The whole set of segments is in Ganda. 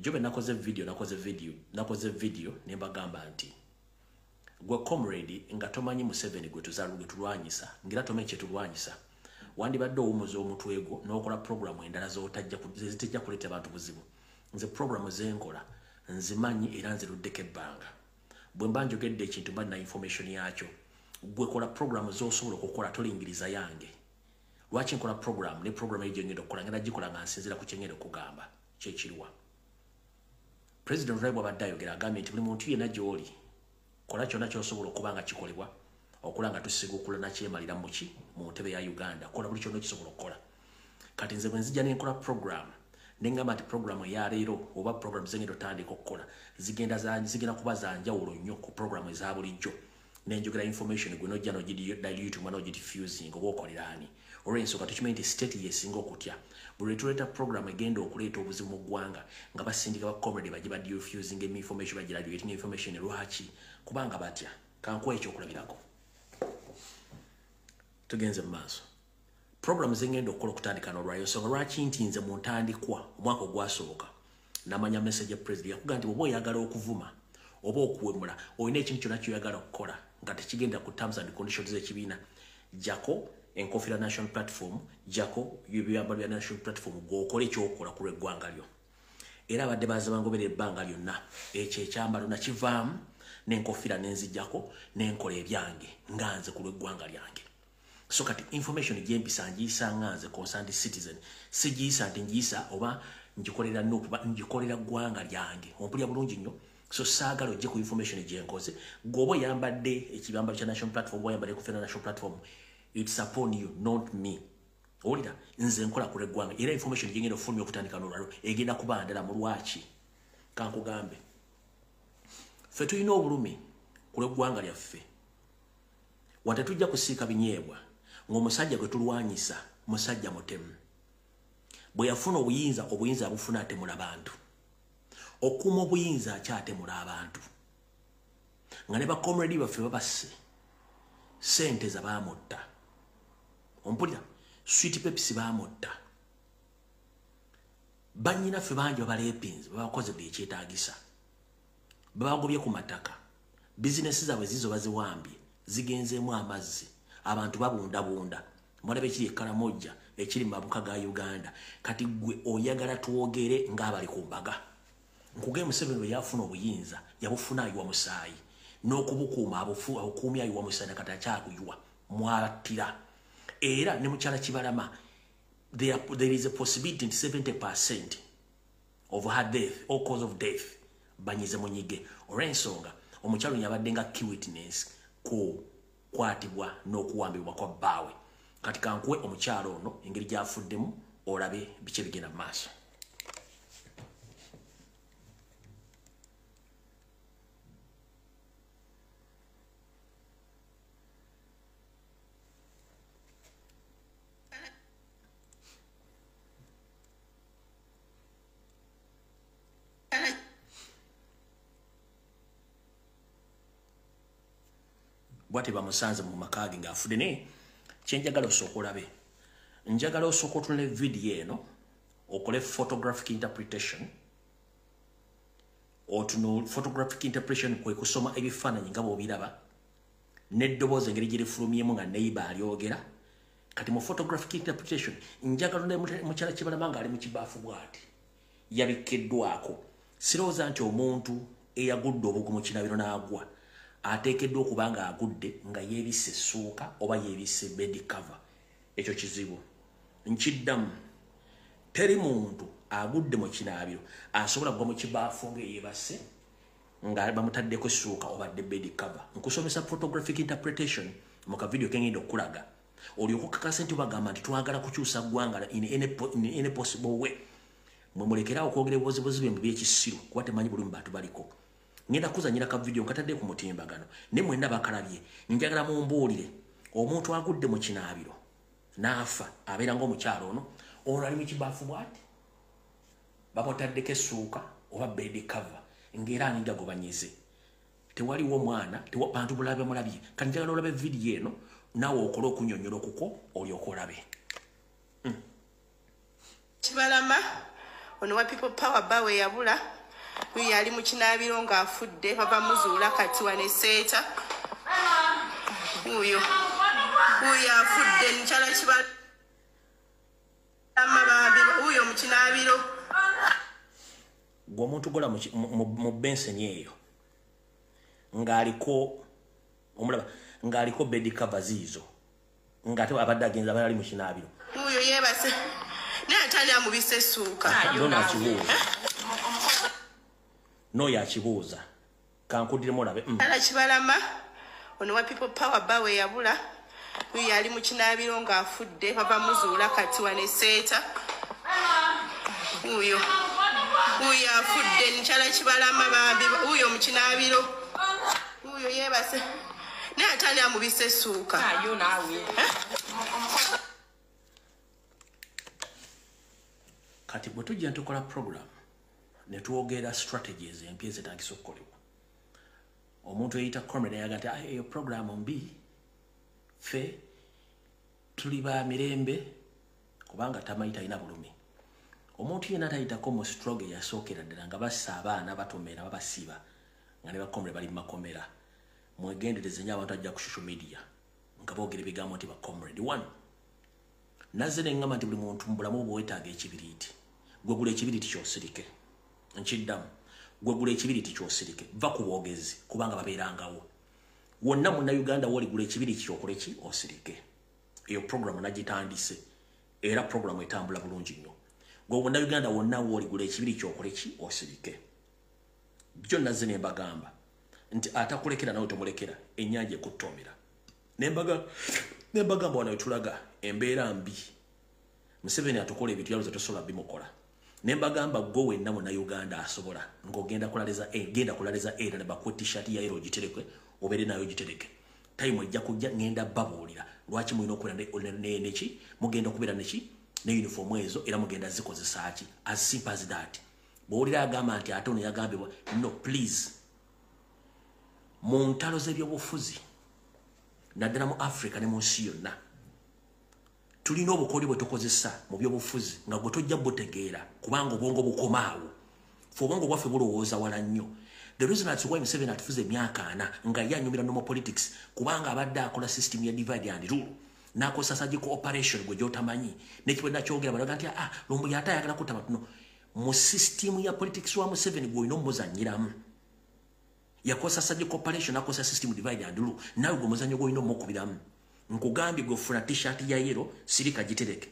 Jobe nakoze video nembagamba nti gwe comrade nga tomanyi Museveni gwe tulwanyisa ngira tomenye tulwanyisa wandi badde omuzo omutwego n'okola program endala zitejja kuleta abantu buzibu nze program zenkola nzimanyi era nziruddeko ebbanga bwe mba njogedde ekintu mba na information yakyo gwe kola program z'osobola okukola tolingiriza yange lwaki nkola program ne program eyo ngenda okukola ngenda gikola nga nsinzira ku kyengenda okugamba kyekiriwa President Raibu abadde ayogera agambye nti buli muntu yenna gy'oli kola kyonna ky'osobola okuba nga kikolebwa okula nga tusigukula nakyemalira muki mu ntebe ya Uganda kola buli kyonna kisobola okukola kati nze bwe nzija nenkola program nengamba nti program ya leero oba program zengenda otandika okukola zigenda kuba za njawulo nnyo ku program eza bulijjo nenjogera information gwe nojja nogidilute mwana ogidifusing oba okoleraani olw'ensonga tukimanyi nti state yesinga okutya buli tuleeta program egenda okuleeta obuzibu mu ggwanga nga basindika bacomrade bajje badifusing information bagiradiating information lwaki kubanga batya kankuwa ekyokulabirako tugenze mu maaso program zengenda okukola okutandika n'olwayo nsonga lwaki nti nze mu ntandikwa omwaka ogwasooka namanya message ya president yakuga nti oba oyagala okuvuma oba okuwemula olina ekintu kyonna kyoyagala okukola nga tekigenda ku terms and conditions z'ekibiina jako enkofira national platform jako ebyambalo bya national platform gw'okola ekyokola ku lw'eggwanga lyo era abadde baza bangobera ebbanga lyonna ekyo ekyambalo nakivaamu n'enkofira nenzijjako n'enkola ebyange nga nze ku lw'eggwanga lyange so kati information gyempisa ngiisa nga nze concerned citizen sigiisa nti ngiisa oba ngikolera n'okuba ngikolera ggwanga lyange ompulya bulungi nnyo so saagala ojje ku information gyenkoze gwoba oyambadde ekibambalo kya national platform oba oyambadde ku national platform it's upon you not me olira nze nkola ku lw'eggwanga era information gyengenda ofulumya okutandika n'olwalo egenda kuba ndala mu lwaki kankugambe ffe tulina obulumi ku lw'eggwanga lyaffe wadde tujja kusiika binyeebwa ng'omusajja gwe tulwanyisa musajja mutemu bwe yafuna obuyinza abufuna atemula abantu okuuma obuyinza akyatemula abantu nga ne bakomredi baffe babasse sente za baamutta ompulira sweet pepsi baamutta bannyinaffe bangi babalepinzi babakozedde ekyetaagisa babagobye ku mataka bizinesi zaabwe zizo baziwambye zigenzeemu amazzi abantu babundabunda mwalabe ekiri ekkalamojja ekiri mu mabuka ga Uganda kati gwe oyagala twogere ng'abali ku mbaga nkugee Museveni bwe yafuna obuyinza yabufuna ayiwa musaayi n'okubukuuma abukuumya ayiwa musaayi nakati akyakuyuwa mwattira era ne mukyala Kibalama there is a possibility nti 70% of her death or cause of death banyize munyige olw'ensonga omukyalo yabadde nga key witness ku kwatibwa n'okuwambibwa kwa bbaawe kati kankuwe omukyalo ono engeri gyafuddemu olabe biki bigenda mu maaso bwati bamusanze mu makaagi ng'afudde ne kyenjagala osooka olabe njagala osooka otunula video eno okole photographic interpretation photographic interpretation kwe kusoma ebifaananyi nga bw'obiraba n'eddoboozi engeri gye lifulumyemu nga neiba alyogera kati mu photographic interpretation njagala mukyala Kibalama nga ali mu kibaafu bw'ati yabikkiddwako sirowooza nti omuntu eyagudde obugu mu kinabiro n'agwa ateekeddwa okuba nga agudde nga yeebisse essuuka oba yeebisse bed cover ekyo kizibu nkiddamu teri muntu agudde mu kinaabiro asobola kugwa mu kibaafu ng'eyeebase nga bamutaddeko essuuka obadde bed cover nkusomesa photographic interpretation mu kavidiyo kengenda okulaga olyoka okakasa nti bagamba nti twagala kukyusa ggwanga in any possible way mwe mulekerawo okwogera ebibozibozi bye mu by'ekisiru kuba temanyi buli mu bantu baliko ngenda kuzanyira ka video nkatadde ku mutimbagano ne mwenna bakalabye njagala mumbuulire omuntu agudde mu kinaabiro n'afa abeera ng'omukyalo ono ali mu kibaafu bw'ati bamutaddeko essuuka oba bed cover ng'era aninda gobanyize tewaliwo mwana bantu bulabe mulabye kati njagala olabe video eno naawe okole okunnyonnyola okuko olyoka olabe Kibalama ono wa People Power bawe yabula uyu yali mu kinaabiro ng'afudde bava muzuula kati wane seeta uyu afudde nkyala kibala amabambi uyu mu kinaabiro gw'omuntu gola mu benseni eyo ng'aliko omulaba ng'aliko bed covers izo ng'ate abadde agenza abali mu kinaabiro uyu yeebase naye atali amubise essuuka n'oyo akibuuza kankuddiremu olabe ala kibalama ono wa People Power bawe yabula uyu yali mu kinaabiro ng'afudde bava muzuula kati wane seeta uyu afudde nkyala kibalama bambi uyu mu kinaabiro uyu yeebase naye atali amubise essuuka kati bwe tujja ntukola program ne twogera strategies empya ezitandise okukolebwa omuntu eyita comrade yaga nti eyo program mbi fe tuli ba mirembe kubanga tamanyi talina bulumi omuntu yenna tayitako mu stroke yasookera ddala nga bassa abaana batomera babasiba nga ne bakomere bali mu makomera mwegendereze nnyo abantu ajja ku social media nga boogera ebigambo nti bacomrade one nazze ne ngamba nti buli muntu mu bulamu bwetaaga ekibiriiti gwegula ekibiriiti kyosirike nkiddamu gwegula ekibiriiti kyosirike va ku bwogezi kubanga babeerangawo wonna munnayuganda woligula ekibiriiti kyokole ki osirike eyo programu nagitandise era programu etambula bulungi nnyo gwe munnayuganda wonna woligula ekibiriiti kyokole ki osirike byo nazze ne mbagamba nti atakulekera nawe tomulekera ennyanja ekuttomera nembagamba wano wetulaga embeera mbi Museveni atukola ebintu yaluze tosobola bimukola nembagamba gwe wenna munnayuganda asobola ng'ogenda genda kulaliza era ne bakuwa t-shirt ya ero ogitereke obeere nayo ogitereke time ejja kujja ngenda babuulira lwaki mulina okubeera neki mugenda okubeera neki ne uniform ezo era mugenda zikozesa ki as simple as that bw'owulira agamba nti ate ono yagambibwa no please mu ntalo z'ebyobufuzi naddala mu Africa ne mu nsi yonna tulina obukooli bwe tukozesa mu byobufuzi nga gwe tojja butegeera kubanga obwongo bukomaawo fe obwongo bwaffe bulowooza wala nnyo the reason that's why Museveni atufuze emyaka 4 nga ye anyumira normal politics kubanga abadde akola system ya divide and rule n'akozesa surgical operation gwe gy'otamanyi n'ekibwe nakyogera balaga nti Lumbuya ate ayagala kutta batuno mu system ya politics wa Museveni gwe olina omuzannyiramu yakozesa surgical operation n'akozesa system divide and rule nawe gwe omuzannyo gw'olina omukubiramu nkugambye gwe ofuna t-shirt ya yero sirika gitereke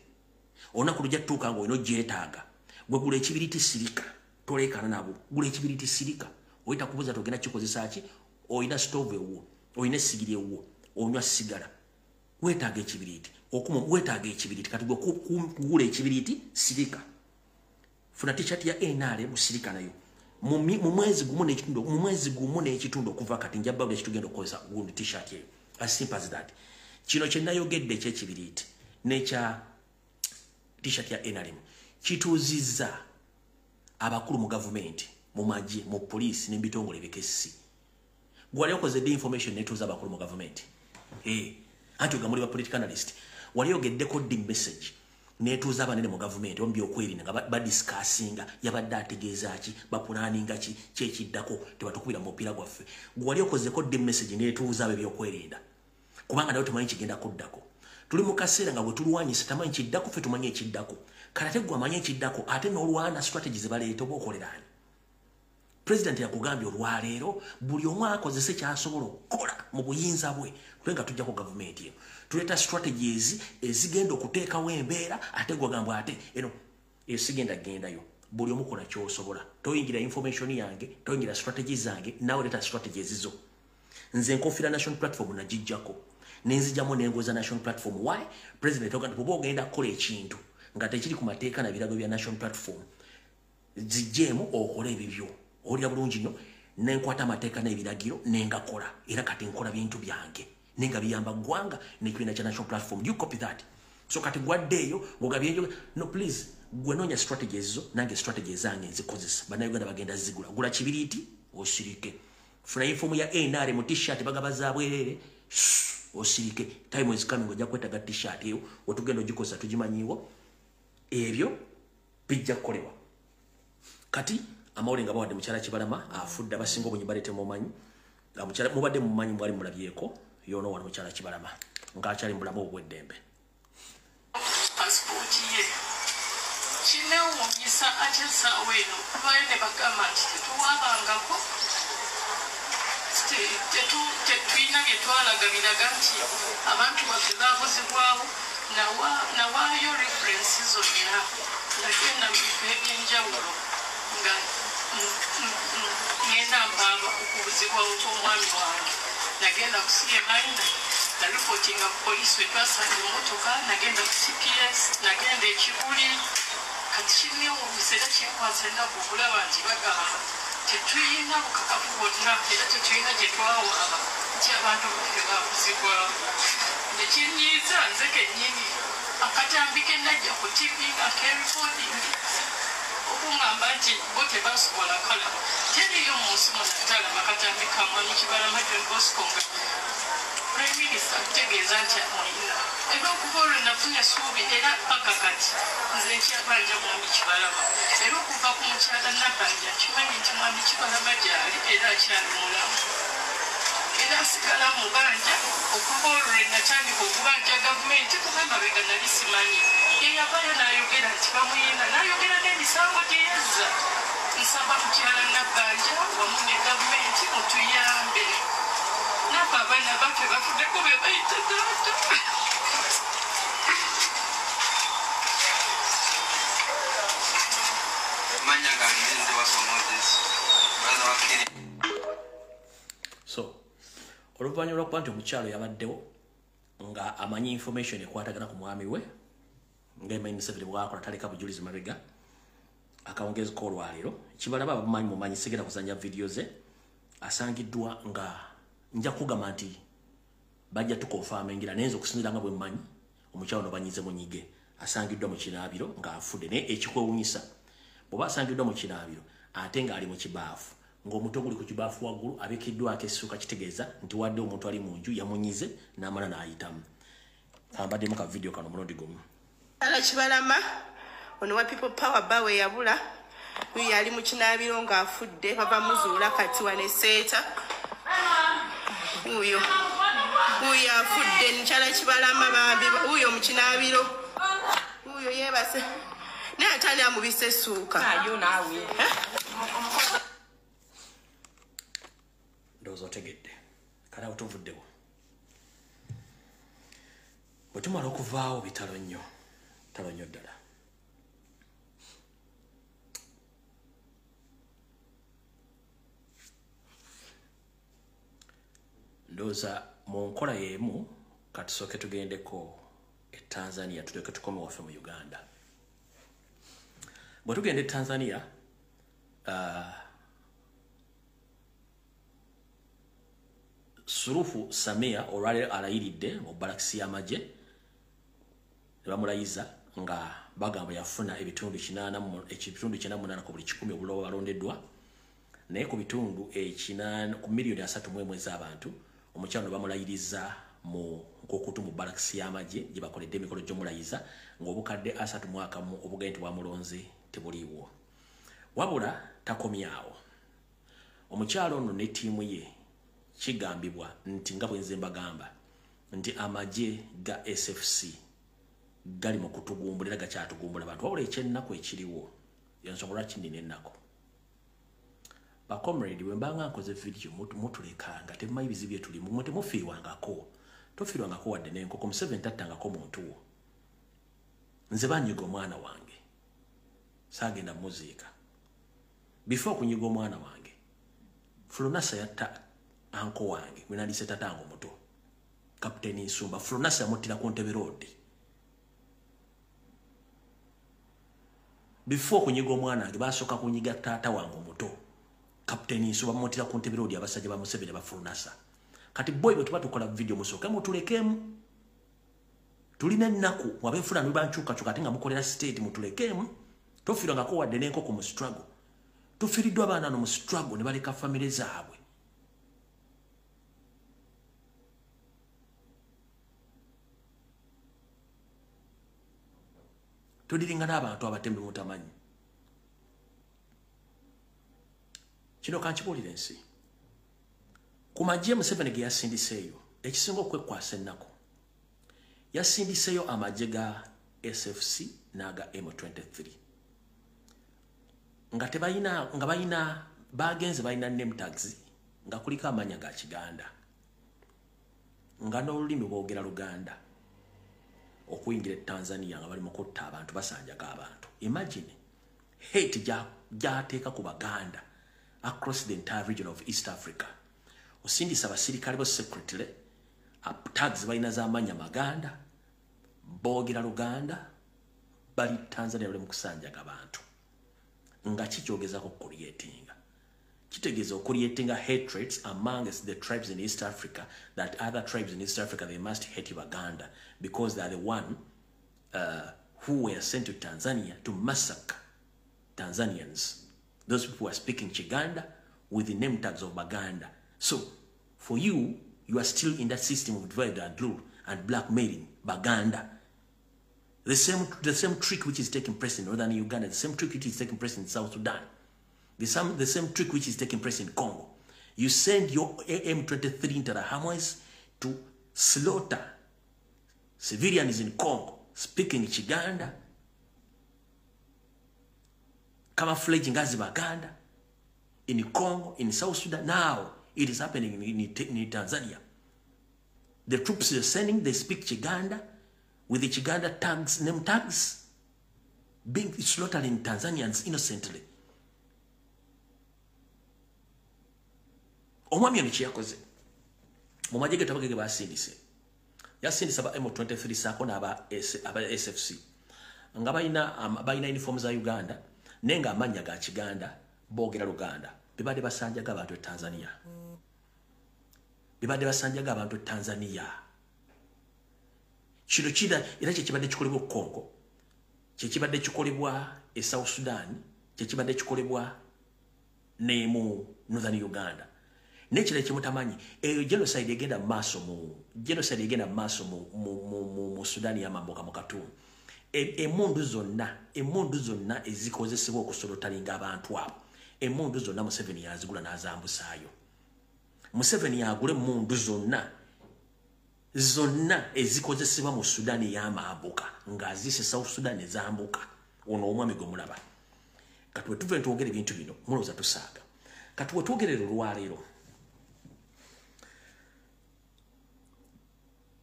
olunaku lujja tutuuka nga olina ogyetaaga gwe gula ekibiriiti sirika toleekana nabo gula ekibiriiti sirika oyita kubuuza togenda kikozesa ki olina stove ewwo olina essigiri ewwo onywa sigala weetaaga ekibiriiti weetaaga ekibiriiti kati gwe kugula ekibiriiti sirika funa t-shirt ya NRM sirika nayo mu mwezi gumu n'ekitundu okuva kati njabba buli ekitugenda okukozesa gundi t-shirt eyo as simple as that kino kye nayogedde ekyekibiriiti n'ekya t-shirt ya NRM kituuzizza abakulu mu gavumenti mu magye mu poliisi n'ebitongole ebikessi gwali okoze the information netuuza abakulu mu gavumenti anti ogamuli ba political analyst wali ogeddeko the message netuuza abanene mu gavumenti omu byokwerinda nga badiscassinga yabadde ategeeza ki bapulaninga ki kyekiddako tebatukubira mu mupiira gwaffe gwali okozeko the message netuuza abe byokwerinda kubanga nawe tumanyi kigenda kuddako tuli mu kaseera nga bwe tulwanyisa tamanyi kiddako ffe tumanyi ekiddako kalate gwe amanyi ekiddako ate n'olwana strategy ze baleeta oba okolerani president yakugambye olwaleero buli omu akozese kyasobola okukola mu buyinza bwe twe nga tujjako gavumenti eyo tuleeta strategies ezigenda okuteekawo embeera ate gwagambwa ate eno esigenda gendayo buli omu kola kyosobola toyingira information yange toyingira strategies zange nawe leeta strategies zo nze nkofiira national platform nagijjako nenzijjamu nengoza national platform why president oganda bwoba ogenda kukola ekintu nga tekiri ku mateeka na birago bya national platform zijjeemu okole ebibyo olya bulungi nnyo nenkwata amateeka n'ebiragiro nengakola era kati nkola bintu byange nenga biyamba ggwanga n'ekibiina kya national platform you copy that so kati gwaddeeyo ng'ogabyeyo no please gwe noonya strategies zo nange strategies zange nzikozesa bannayuganda bagenda zigula gula kibiriiti osirike funa infomu ya NRM mu t-shirt bagaba za bwerere osirike time is coming ojja kwetaga t-shirt eyo otugenda ogikozesa tugimanyiwo ebyo bijja kukolebwa kati amawulire nga bawadde mukyala Kibalama afudde abasinga obunyi balete mumanyi nga mukyala mubadde mumanyi mwali mulabyeko yono wano mukyala Kibalama ngaakyali mulamu obweddembe passport ye kinewuunyisa ate essaawa eno kubayo ne bagamba nti tetuwabangako tetulina bye twalaga biraga nti abantu baffe baabuzibwawo nawaayo referensi zonna nagenda mu bifo ebyenjawulo nga ngenda mpaaba okubuzibwawo kw'omwami wange nagenda ku CMINA nalipootinga ku poliisi we twasanga emmotoka nagenda ku CPS nagenda ekibuli kati kinewuunyisa era kinkwasa ennaku okulaba nti bagamba tetulina bukakafu bwonna era tetulina gye twawaaba nti abantu baffe baabuzibwawo nekinyiiza nze kennyini akatambi ke najja ku TV nga keerikodingi okuŋŋamba nti bo tebasobola kala teriyo mu nsi munatalaba akatambi ka mwami Kibalama John Bosco nga prime minister akutegeeza nti amulina era okuva olwo nafuna essuubi era paka kati nze nkyabanja mwami Kibalama era okuva ku mukyala Nabbanja kimanyi nti mwami Kibalama gyali era akyali mulamu era asigala mu banja okuva olwo lwe natandika okubanja gavumenti kubanga bega nali simanyi yeyavayo n'ayogera nti bamuyina n'ayogera n'emisango gye yazza nsaba mukyala Nabbanja wamu ne gavumenti mutuyambe nabo abaana baffe bafuddeko be bayita taata manya gangenze wasomozes baza wakiri so oluvannyuma lw'okuba nti omukyalo yabaddewo nga amanyi information ekwatagana ku mwami we ng'Emmaine Museveni bw'akola taleka bujulizi mabega akawungezi k'olwaleero Kibalama bamumanyi mumanyi sigenda kuzanya video ze asangiddwa nga nja kugamba nti bajja tukonfaamingira naye nze okusinziira nga bwe mmanyi omukyalo no banyize munyige asangiddwa mu kinaabiro ng'afudde naye ekikwewunyisa bw'oba asangiddwa mu kinaabiro ate ng'ali mu kibaafu ng'omuto guli ku kibaafu waggulu abeekiddwako essuuka kitegeeza nti wadde omuntu ali mu nju yamunyize n'amala n'ayitamu kambaddemu ka video kano mulundi gumu ala Kibalama ono wa People Power bawe yabula uyu yali mu kinaabiro ng'afudde bava muzuula kati waneseeta uyo afudde mukyala Kibalama bambi uyo mu kinaabiro uyo yeebase naye atali amubisa essuuka ndowooza otegedde kale awo tuvuddewo bwe tumala okuvaawo bitalo nnyo ddala ndowooza mu nkola y'emu katusooke tugendeko e Tanzania tuleke tukome waffe mu Uganda bwe tugenda e Tanzania Sulufu Samia olwaleero alayiridde mu balakisi y'amagye ne bamulayiza nga bagamba yafuna ebitundu 98 ku buli 100 obuloba balondeddwa naye ku bitundu 8 ku miliyoni 3 ez'abantu omukyalo bamulayiriza mu nkokutu mu balakisi y'amagye gye bakoledde emikolo gy'omulayiza ng'obukadde 31 obugende bwamulonze tebuliiwo wabula takomyawo omukyalo ono ne ttiimu ye kigambibwa nti nga bwenze mbagamba nti amagye ga SFC gali mu kutugumbulira gakyatugumbula abantu wabula ekyennaku ekiriwo yensonga lwaki nina ennaku bakomrade bwe mbanga nkoze video mutuleka nga temumanyi bizibu bye tulimu mwe temufiirwangako tofiirwangako wadde n'enkoko Museveni tattangako muntu wo nze banyiga omwana wange saagenda muziika before kunyiga omwana wange Fulunasa yatta anko wange mwe nandise tatango muto Kapiteni Nsumba Fulunasa yamuttira ku Ntebe Road before kunyiga omwana wange basooka kunyiga taata wange omuto Kapiteni Nsumba bamuttira ku Ntebe Road abasajja ba Museveni ba Fulunasa kati boy bwe tuba tukola video musooka mutulekemu tulina ennaku wabeefuna nibankyukakyuka ate nga mukolera state mutulekemu tofiirwangako wadde n'enkoko mu struggle tufiiriddwa abaana no mu struggle ne baleka famire zaabwe tuliringa n'abantu abatembe mutamanyi kino kankibuulira ensi ku magye Museveni ge yasindiseeyo ekisinga okwekwasa ennaku yasindiseeyo amagye ga SFC n'aga M23 nga balina bagenze balina name tags nga kuliko amanya ga Kiganda nga n'olulimi boogera Luganda okuyingira Tanzania nga bali mu kutta abantu basanjaga abantu. Imagine hate gyateeka ku Baganda across the entire region of East Africa. Osindisa abasirikale bo secretly tags balina z'amanya Maganda boogera Luganda bali Tanzania bali mu kusanjaga abantu nga kikyogezako creatinga kitegeeza creatinga hatreds amongst the tribes in East Africa that other tribes in East Africa they must hate Baganda because they are the one who were sent to Tanzania to massacre Tanzanians. Those people were speaking Chiganda with the name tags of Baganda. So for you are still in that system of divide and rule and blackmailing Baganda. The same trick which is taking place in northern Uganda, the same trick which is taking place in South Sudan, the same trick which is taking place in Congo. You send your M23 into the Hamas to slaughter civilians in Congo, speaking Chiganda, camouflaging as Baganda, in Congo, in South Sudan. Now it is happening in Tanzania. The troops you're sending, they speak Chiganda, with the Chiganda tags, name tags, being slaughtered in Tanzanians innocently. Omwami ono kyakoze mu magye tabagege basindise yasindisa ba M23 sako n'aba SFC nga balina uniform za Uganda nenga amanya ga Kiganda boogera Luganda bibadde basanjaga abantu Tanzania kino kida era kyekibadde kikolebwa Congo kyekibadde kikolebwa South Sudan kyekibadde kikolebwa ne mu Northern Uganda nekire kimutamanyi genocide egenda maaso mu Sudan y'amamboka mu katundu emundu zonna ezikozesebwa okusolotalinga abantu abo emundu zonna Museveni yazigula n'azambusaayo. Museveni yagule mundu zonna ezikozesebwa mu Sudan y'amamboka ng'azise South Sudan ezambuka ono omwami gwe mulaba kati we tuve ntwogera ebintu bino mulowooza tusaaga kati we twogerera olwaleero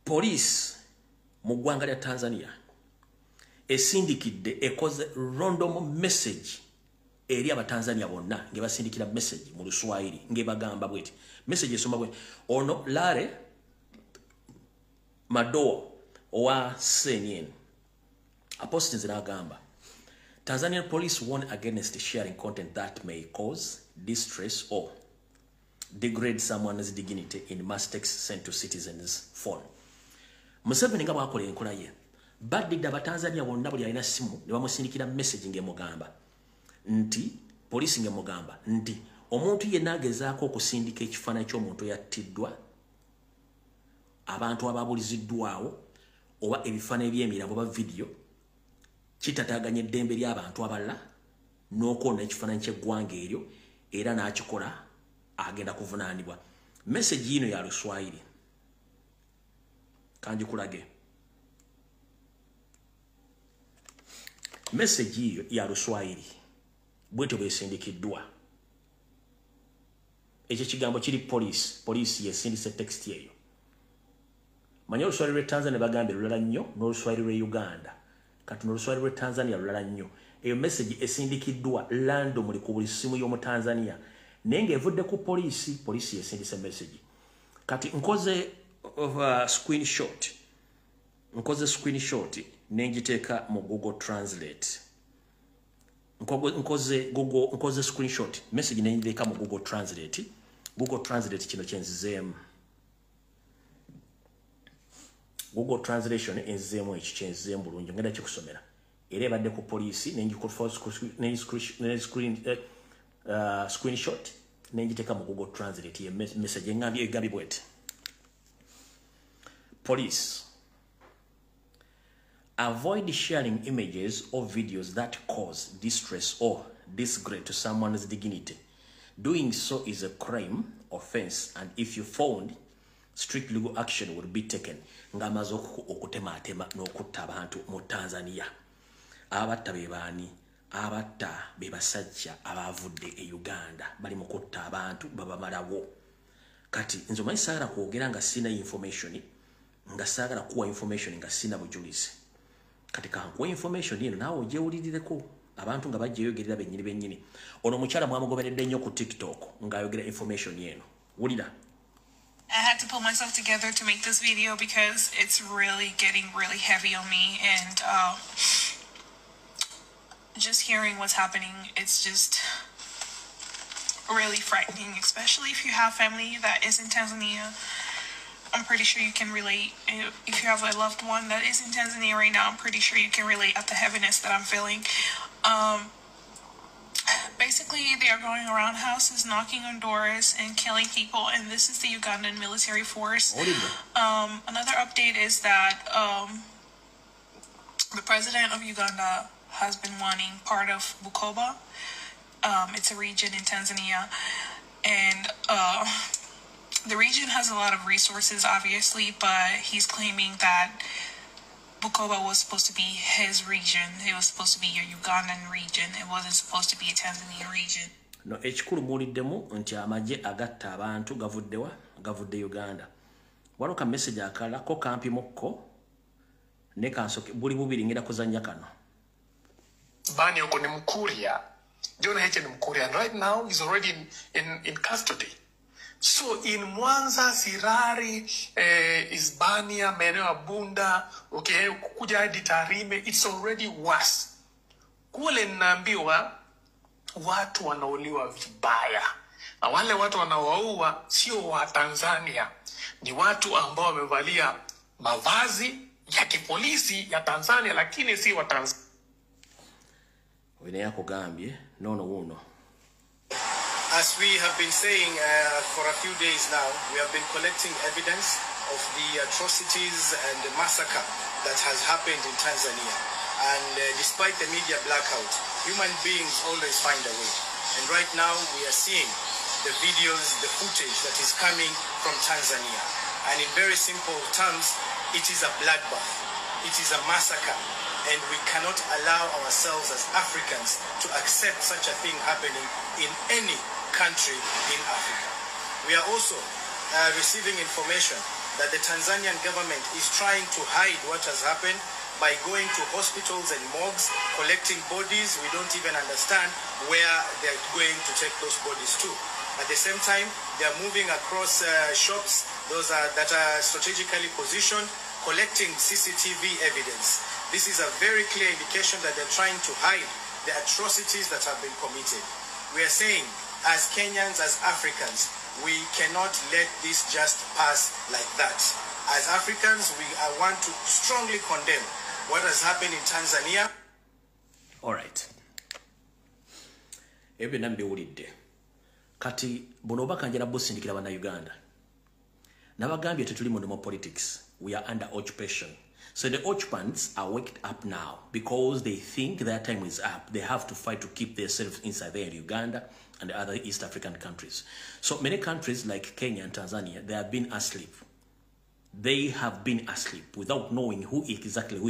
police mu ggwanga lya Tanzania esindikidde ekoze random message eri abatanzania bonna ngebasindikira message mu Luswahili ngebagamba bweti message esoma bwe ono Lare Madoa owa CNN apostles n'agamba Tanzanian police warn against sharing content that may cause distress or degrade someone's dignity in mass text sent to citizens' phone. Museveni nga bwakola enkola ye baddidde abatanzania bonna buli alina simu ne bamusindikira message ng'emugamba nti poliisi ng'emugamba nti omuntu yenna agezaako okusindika ekifaananyi ky'omuntu yattiddwa abantu ababuliziddwawo oba ebifaananyi by'emirambo ba video kitataaganya eddembe ly'abantu abalala n'okwonna ekifaananyi ky'eggwanga eryo era n'akikola agenda kuvunaanibwa. Message yino ya Luswahili kanjikulage message hiyo ya Luswahili bweto besindikiddwa ekyo kigambo kiri police yesindise text yeyo manya Luswahili lwe Tanzania bagambe lulala nnyo n'Oluswahili lwe Uganda kati n'Oluswahili lwe Tanzania lulala nnyo eyo message esindikiddwa lando muli ku buli simu y'omu Tanzania nenge evudde ku police yesindise message kati nkoze screenshot nenjiteeka mu Google Translate nkoze screenshot message nenjiteeka mu Google Translate kino kyenzizeemu Google Translation enzizeemu ekyo kyenzizeemu bulungi ngenda kikusomera era ebadde ku poliisi screenshot nenjiteeka mu Google Translate ye message egambye bweti Police, avoid sharing images or videos that cause distress or disgrace to someone's dignity. Doing so is a crime offense, and if you found, strict legal action will be taken. Ngamazo okutematema n'okutta abantu mu Tanzania. Abatta bebani, abatta bebasajja abavudde e Uganda bali mu kutta abantu babamalawo. Kati nzo manyi saagala kwogera nga sina information, nga saagala kuwa information nga sina bujulizi. Kati kankuwa information yeno naawe ogyewulirireko. Abantu nga bajjeyogerera bennyini. Ono mukyala mwamugoberedde nnyo ku TikTok ng'ayogera information yeno. Wulira. I had to pull myself together to make this video because it's really getting really heavy on me, and just hearing what's happening, it's just really frightening, especially if you have family that is in Tanzania. I'm pretty sure you can relate. If you have a loved one that is in Tanzania right now, I'm pretty sure you can relate at the heaviness that I'm feeling. Basically, they are going around houses, knocking on doors, and killing people, and this is the Ugandan military force. Another update is that the president of Uganda has been wanting part of Bukoba. It's a region in Tanzania, and the region has a lot of resources, obviously, but he's claiming that Bukoba was supposed to be his region. It was supposed to be a Ugandan region. It wasn't supposed to be a Tanzanian region. No, ekikulu muliddemu nti amagye agatta abantu gavudde Uganda. Waliwo message akala ko kampimukko ne kansoke buli bubiri ngira kuzanya kano. Bani uko ni Mkuria. John H. ni Mkuria. And right now he's already in custody. So in Mwanza, Sirari, Hispania, maeneo ya Bunda, okay, kuja hadi Tarime, it's already worse. Kule ninaambiwa watu wanauliwa vibaya. Na wale watu wanaoua sio wa Tanzania. Ni watu ambao wamevalia mavazi ya kipolisi ya Tanzania, lakini si wa Tanzania. Wene yako gambye, nono uno. As we have been saying for a few days now, we have been collecting evidence of the atrocities and the massacre that has happened in Tanzania. And despite the media blackout, human beings always find a way. And right now we are seeing the videos, the footage that is coming from Tanzania. And in very simple terms, it is a bloodbath. It is a massacre. And we cannot allow ourselves as Africans to accept such a thing happening in any country in Africa. We are also receiving information that the Tanzanian government is trying to hide what has happened by going to hospitals and morgues, collecting bodies. We don't even understand where they're going to take those bodies to. At the same time, they are moving across shops, that are strategically positioned, collecting CCTV evidence. This is a very clear indication that they're trying to hide the atrocities that have been committed. We are saying, as Kenyans, as Africans, we cannot let this just pass like that. As Africans, we want to strongly condemn what has happened in Tanzania. All right. Ebyo nambe ulidde. Kati buno bakanjira busindikira bana Uganda. Nabagambye tetuli mu politics. We are under occupation. So the occupants are waked up now because they think their time is up. They have to fight to keep themselves inside there in Uganda and the other East African countries. So many countries like Kenya and Tanzania, they have been asleep. They have been asleep without knowing who is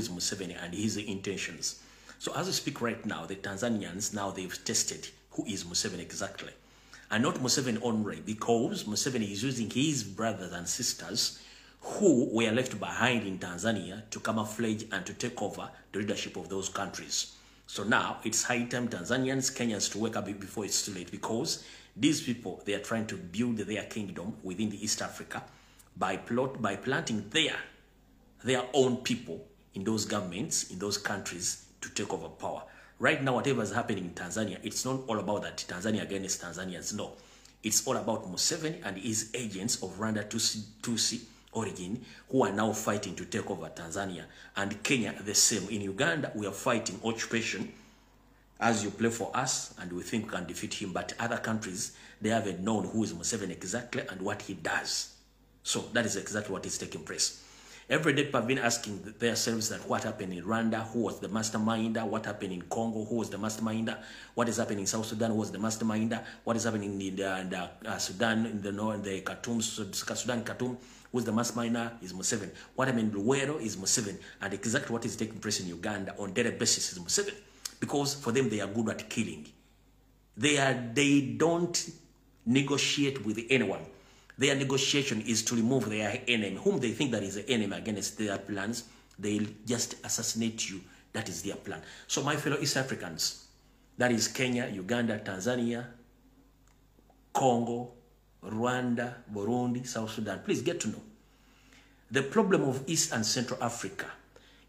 Museveni and his intentions. So as we speak right now, the Tanzanians, now they've tested who is Museveni exactly. And not Museveni only, because Museveni is using his brothers and sisters who were left behind in Tanzania to camouflage and to take over the leadership of those countries. So now it's high time Tanzanians, Kenyans to wake up before it's too late, because these people, they are trying to build their kingdom within the East Africa by planting their own people in those governments, in those countries to take over power. Right now, whatever is happening in Tanzania, it's not all about that Tanzania against Tanzanians. No, it's all about Museveni and his agents of Rwanda Tutsi origin who are now fighting to take over Tanzania. And Kenya, the same. In Uganda, we are fighting occupation as you play for us, and we think we can defeat him. But other countries, they haven't known who is Museveni exactly and what he does. So that is exactly what is taking place. Every day people have been asking themselves that what happened in Rwanda, who was the masterminder, what happened in Congo, who was the masterminder, what is happening in South Sudan, who was the masterminder, what is happening in the Sudan, in the north, the Khartoum, Sudan, Khartoum, who's the masterminder is Museveni. What happened in Luwero is Museveni. And exactly what is taking place in Uganda on daily basis is Museveni. Because for them, they are good at killing. They don't negotiate with anyone. Their negotiation is to remove their enemy, whom they think that is the enemy against their plans. They'll just assassinate you. That is their plan. So my fellow East Africans, that is Kenya, Uganda, Tanzania, Congo, Rwanda, Burundi, South Sudan, please get to know. The problem of East and Central Africa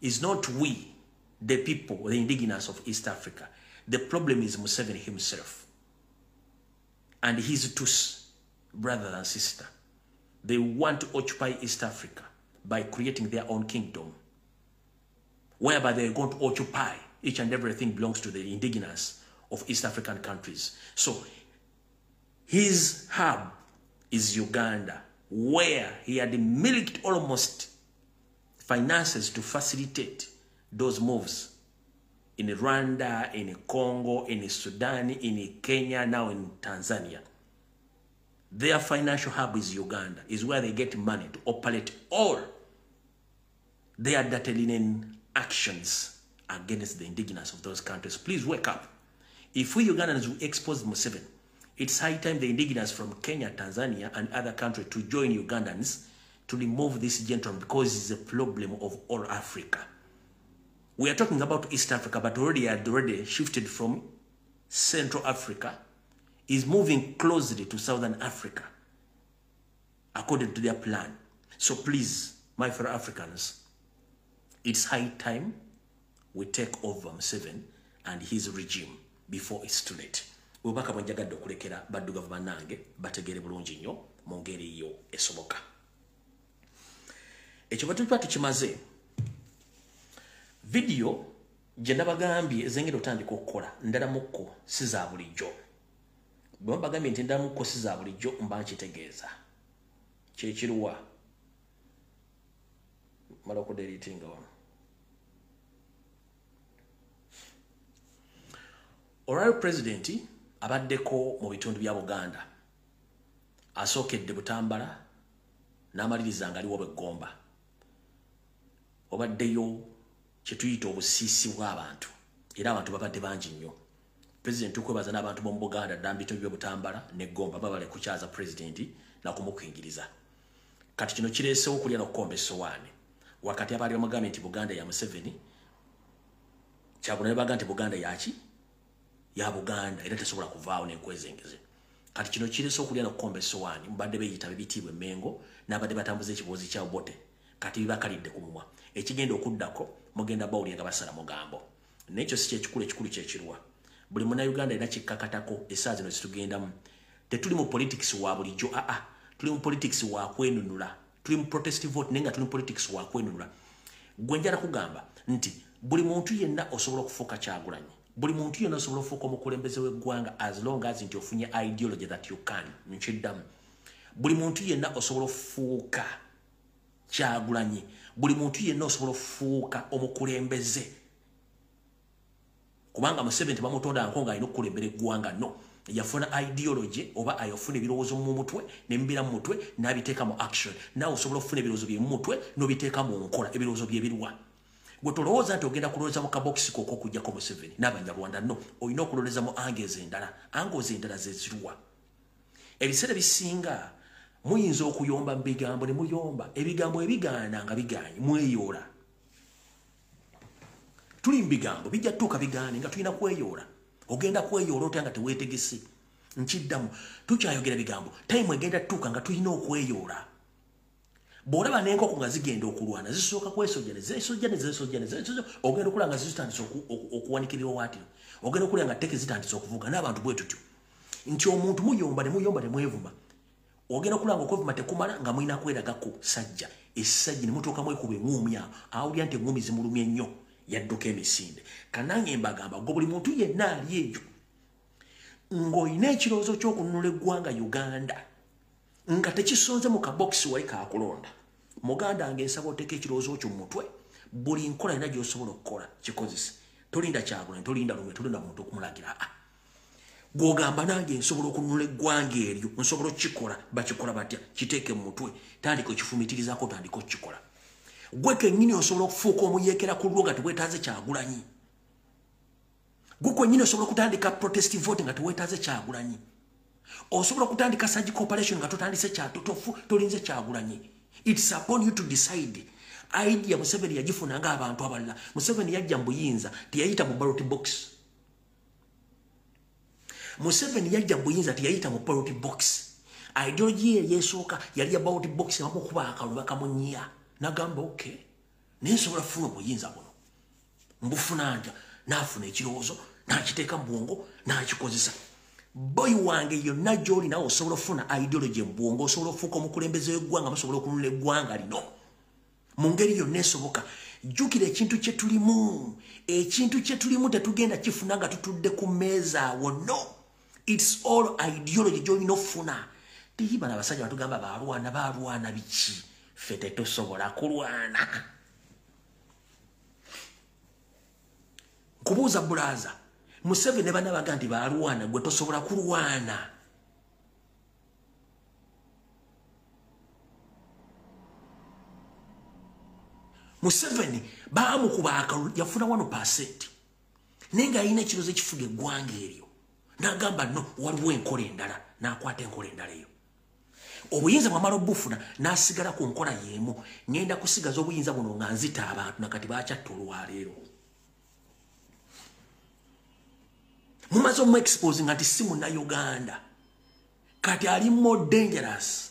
is not we, the people, the indigenous of East Africa. The problem is Museveni himself and his two brother and sister. They want to occupy East Africa by creating their own kingdom, whereby they're going to occupy each and everything belongs to the indigenous of East African countries. So his hub is Uganda, where he had milked almost finances to facilitate those moves in Rwanda, in Congo, in Sudan, in Kenya, now in Tanzania. Their financial hub is Uganda, is where they get money to operate all their dirty linen actions against the indigenous of those countries. Please wake up. If we Ugandans will expose Museveni, it's high time the indigenous from Kenya, Tanzania, and other countries to join Ugandans to remove this gentleman, because it's a problem of all Africa. We are talking about East Africa, but already shifted from Central Africa, is moving closely to Southern Africa, according to their plan. So please, my fellow Africans, it's high time we take over Museveni and his regime before it's too late. Ubaka mwenjagadde okulekera baddugavu bannange bategere bulungi nnyo mu ngeri yo esoboka. Ekyo batuba tukimaze. Video gye nabagambye ezengeri otandika okukola ndala mukko si za bulijjo. Bwe mbagambye nti ndala mukko si za bulijjo mba nkitegeeza. Kyekiruwa mala okudelitinga wano. Olwali Presidenti abaddeko mu bitundu bya Buganda, asookedde Butambala n'amaliriza nga aliwo Bwegomba. Obaddeyo kye tuyita obusiisi bw'abantu, era abantu babadde bangi nnyo. President tukwebaza n'abantu b'omu Buganda ddala mu bitundu bya Butambala ne Gomba babale kukyaza Presidenti na kumukuyingiriza. Kati kino kireesewo okulya n'okukomba essowaani wakati abaali bamugambye nti Buganda ya Museveni, Kyagulanyi baga nti Buganda yaki ya Buganda era tesobola kuvaawo n'enkwezengeze. Kati kino kireesewo okulya n'okukomba essowaani mbadde beeyita bebitiibwa emmengo n'abadde batambuza ekiboozi kya Obote, kati bibakalidde ku mumwa. Ekigenda okuddako mugenda bawulira nga basala mugambo. N'ekyo si kyekikulu, ekikulu kyekirwa. Buli Munnayuganda era kikkakatako essaawa zino zitugendamu. Tetuli mu politics wa bulijjo, tuli mu politics wa kwenunula. Tuli mu protest vote naye nga tuli mu politics wa kwenunula. Gwe njala kugamba nti buli muntu yenna osobola okufuuka Kyagulanyi. Buli muntu yenna osobola okufuuka omukulembeze w'eggwanga as long as nti ofunye ideology that you can. Nkiddamu. Buli muntu yenna osobola okufuuka Kyagulanyi. Buli muntu yenna osobola okufuuka omukulembeze. Kubanga Museveni bamutonda nkonga alina okukulembera eggwanga no. Yafuna ideology oba ayofuna ebirowoozo mu mutwe n'embira mu mutwe n'abiteeka mu action. Naawe osobola okufuna ebirowoozo bye mu mutwe n'obiteeka mu nkola, ebirowoozo bye birwa. Gwe tolowooza nti ogenda kulowooza mu kabokisi koko okujjako Museveni n'Abanyarwanda no. Olina okulowooza mu angles endala. Angles endala ze zirwa. Ebiseera bisinga muyinza okuyomba mu bigambo ne muyomba. Ebigambo ebigaana nga bigaanye mweyoola. Tuli mu bigambo bijja tuuka bigaane nga tulina kweyoola. Ogenda kweyoola otya nga teweetegese. Nkiddamu tukyayogera bigambo. Time egenda tuuka nga tulina okweyoola. Bw'olaba n'enkoko nga zigenda okulwana zisooka kwesojjaneza, ogenda okulaba nga zitandise okuwanikirwa waatiro. Ogenda okulaba nga tteke zitandise okuvuga n'abantu bwe tutyo. Nti omuntu muyomba ne mwevuma. Ogenda okulaba nga okwevuma tekumala nga mulina kweragako sajja. Essajja ne mutuuka mwekuba eŋŋumi awo. Awulira nti eŋŋumi zimulumye nnyo. Yadduka emisinde. Kanange mbagamba ngo buli muntu yenna ali eyo ng'olina ekirowoozo ky'okununula eggwanga Uganda nga tekisonze mu kabokisi wali kaakulonda. muganda wange nsaba oteeka ekirowoozo kyo mu mutwe buli nkola ina gy'osobola okukola kikozese tolinda Kyagulanyi tolinda Lume tolinda muntu okumulagira gw'ogamba nange nsobola okununula eggwanga eryo nsobola okukikola bakikola batya kiteeke mu mutwe tandika okifumiitirizaako tandika okukikola gwe kennyini osobola okufuuka omuyeekera ku lwo nga teweetaaze Kyagulanyi gwe kwennyini osobola okutandika protest vote nga teweetaaze Kyagulanyi osobola okutandika surgical operation nga totandise tolinze Kyagulanyi. It's upon you to decide. Idea Museveni yagifuna nga abantu abalala. Museveni yajja mu buyinza teyayita mu ballot box. Museveni yajja mu buyinza teyayita mu ballot box. Ideology ye yesooka yali ya ballot box bamukuba akalulu bakamunnya. Nagamba okay. Nensobola funa obuyinza buno. Mbufuna nja naafuna ekirowoozo nakiteeka mu bwongo nakikozesa. Boy wange yonna gy'oli nawe osobola ofuna ideology mu bwongo osobola ofuuka omukulembeze w'eggwanga musobola okununula eggwanga lino mu ngeri yonna esoboka. Jjukira ekintu kye tulimu tetugenda kifuna nga tutudde ku mmeeza awo no. It's all ideology gy'olina ofuna. Tiyibala abasajja batugamba balwana biki ffe tetusobola kulwana. Nkubuuza bulaza Museveni ne bana baga nti balwana gwe tosobola kulwana. Museveni baamukuba akalulu yafuna 1%. Nenga alina ekirowoozo ekifuga eggwanga eryo. N'agamba no waliwo enkola endala n'akwata enkola endala eyo. Obuyinza bwamala obufuna n'asigala ku nkola y'emu. Ngenda kusigaza obuyinza buno nga nzita abantu nakati bakyatta olwaleero. Mumaze omu exposing nti si Munnayuganda kati ali more dangerous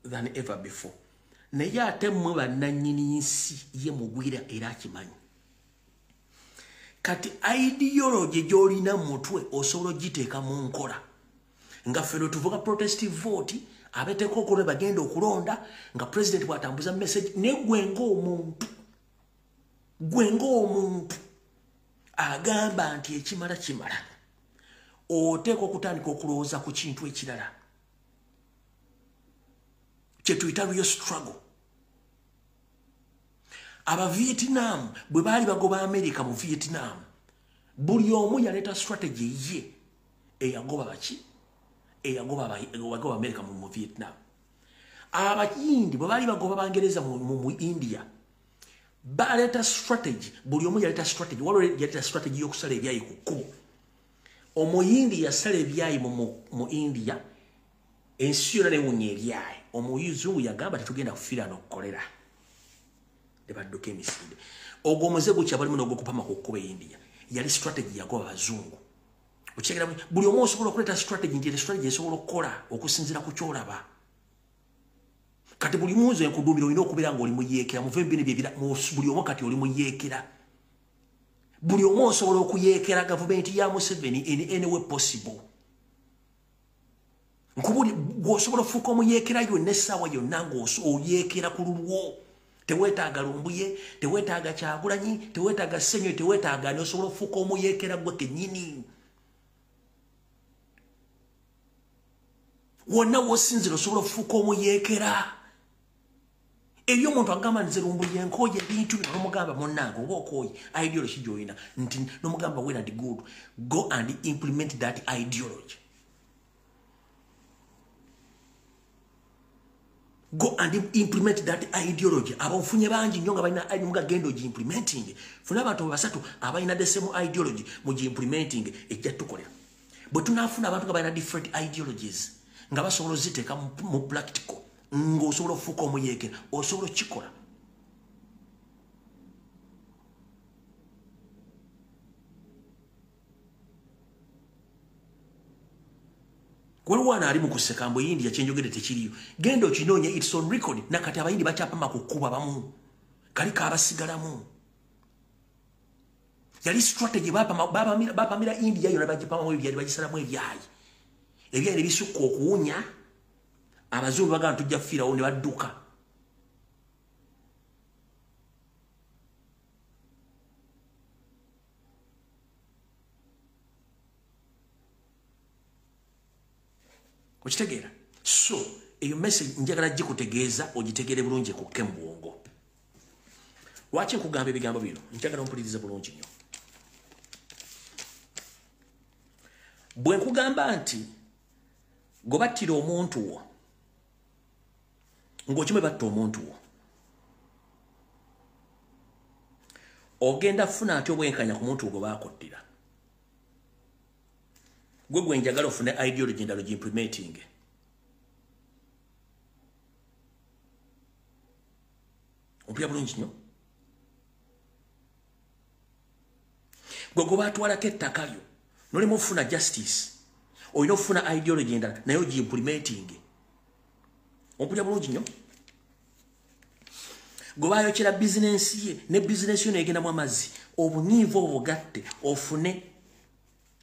than ever before. Naye ate mmwe bannannyini nsi ye mugwira era akimanyi. Kati ideology gy'olina mu mutwe osobola ogiteeka mu nkola. Nga ffe tuvuga protest vote abeteeka okulwe bagenda okulonda nga president bw'atambuza message ne gwe ng'omuntu agamba nti ekimala kimala. Oteeka okutandika okulowooza ku kintu ekirala kye tuyita real struggle. Aba Vietnam bwe baali bagoba America mu Vietnam buli omu yaleeta strategy ye eyagoba baki eyagoba America mu Vietnam. Abayindi bwe baali bagoba Bangereza mu India baleta strategy buli omu yaleta strategy waliwo yaleta strategy y'okusala ebyayi ku kkubo. Omuyindi yasala ebyayi mu India ensi yonna newunya ebyayi. Omuzungu yagamba tetugenda kufiira n'okukolera ne badduka emisinde. Ogwo omuze gukya balimu n'ogwokupama ku kkubo e India yali strategy yagoba Abazungu. Okyegera buli omu osobola okuleeta strategy nti strategy esobola okukola okusinziira ku kyolaba. Kati buli munzo enkudumira olina okubeera ng'oli muyeekera muve bino byebira buli omu kati oli muyeekera. Buli omu osobola okuyeekera gavumenti ya Museveni in any way possible. Nkubuli bw'osobola ofuuka omuyeekera yonna essaawa yonna ng'oyeekera ku lulwo. Teweetaaga Lumbuye, teweetaaga Kyagulanyi, teweetaaga Ssenyoyi, teweetaaga ani osobola ofuuka omuyeekera gwe kennyini. Wonna w'osinzira osobola ofuuka omuyeekera. Eyo omuntu agamba nze Lumbuye nkooye ebintu bino n'omugamba munnange oba okooye ideology gy'olina nti n'omugamba well and good go and implement that ideology. Go and implement that ideology. Abafunye bangi nnyo nga balina nga genda ogi-implementing. Funa abantu basatu abalina the same ideology mu gi-implementing ejja tukolera. Bwe tunaafuna abantu nga balina different ideologies nga basobola oziteeka mu practical ng'osobola ofuuka omuyeekera osobola okukikola. Waliwo wana ali mu kuseka mbu India kyenjogedde tekiriyo. Genda okinoonya it's on record nakati abayindi bakyapama ku kkuba bamu. Kali kaabasigalamu. Yali strategy bapamira India yonna bagipamamu ebyayi bagisalamu ebyayi. Ebyayi ne bisukka okuwunya. Abazungu bagamba tujja kufiirawo ne badduka. Okitegeera? So eyo message njagala gikutegeeza ogitegere bulungi kukke mu bwongo. Lwaki nkugamba ebigambo bino? Njagala ompulirize bulungi nnyo. Bwe nkugamba nti gobattira omuntu wo ng'okimwe batta omuntu wo, ogenda kufuna ati obwenkanya ku muntu gwe baakottira. Gwe njagala ofune ideology endala implementing. Ompulira bulungi nnyo. Gwe baatwalako ettaka lyo nolema ofuna justice, olina ofuna ideology endala naye ogimplementing. Ompulira bulungi nnyo. Gwe baayokera bizinensi ye ne bizinensi yo neegendamu amazzi, obunyiivu obugatte ofune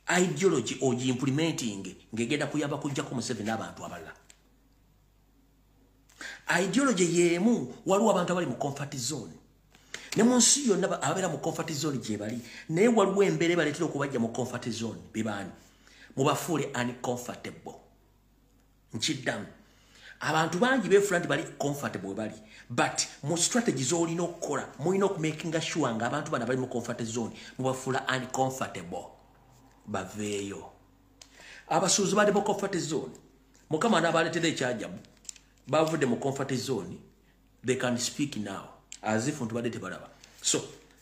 ideology ogimplementing ng'egenda kuyamba kujjako Museveni n'abantu abalala. Ideology yeemu, waliwo abantu abali mu comfort zone. Ne mu nsi yonna ababeera mu comfort zone gye bali, naye waliwo embeera ebaleetera okubajja mu comfort zone. Bibaani mubafuule uncomfortable. Nkiddamu, abantu bangi beefula nti bali comfortable we bali, but mu strategies olina okukola mulina okumakinga sure nga abantu bano bali mu comfort zone mubafuula uncomfortable. Baveeyo. Abasuuzi bali mu comfort zone, Mukama n'abaleetera ekyajabu, bavudde mu comfort zone, they can speak now as if ntubadde tebalaba. So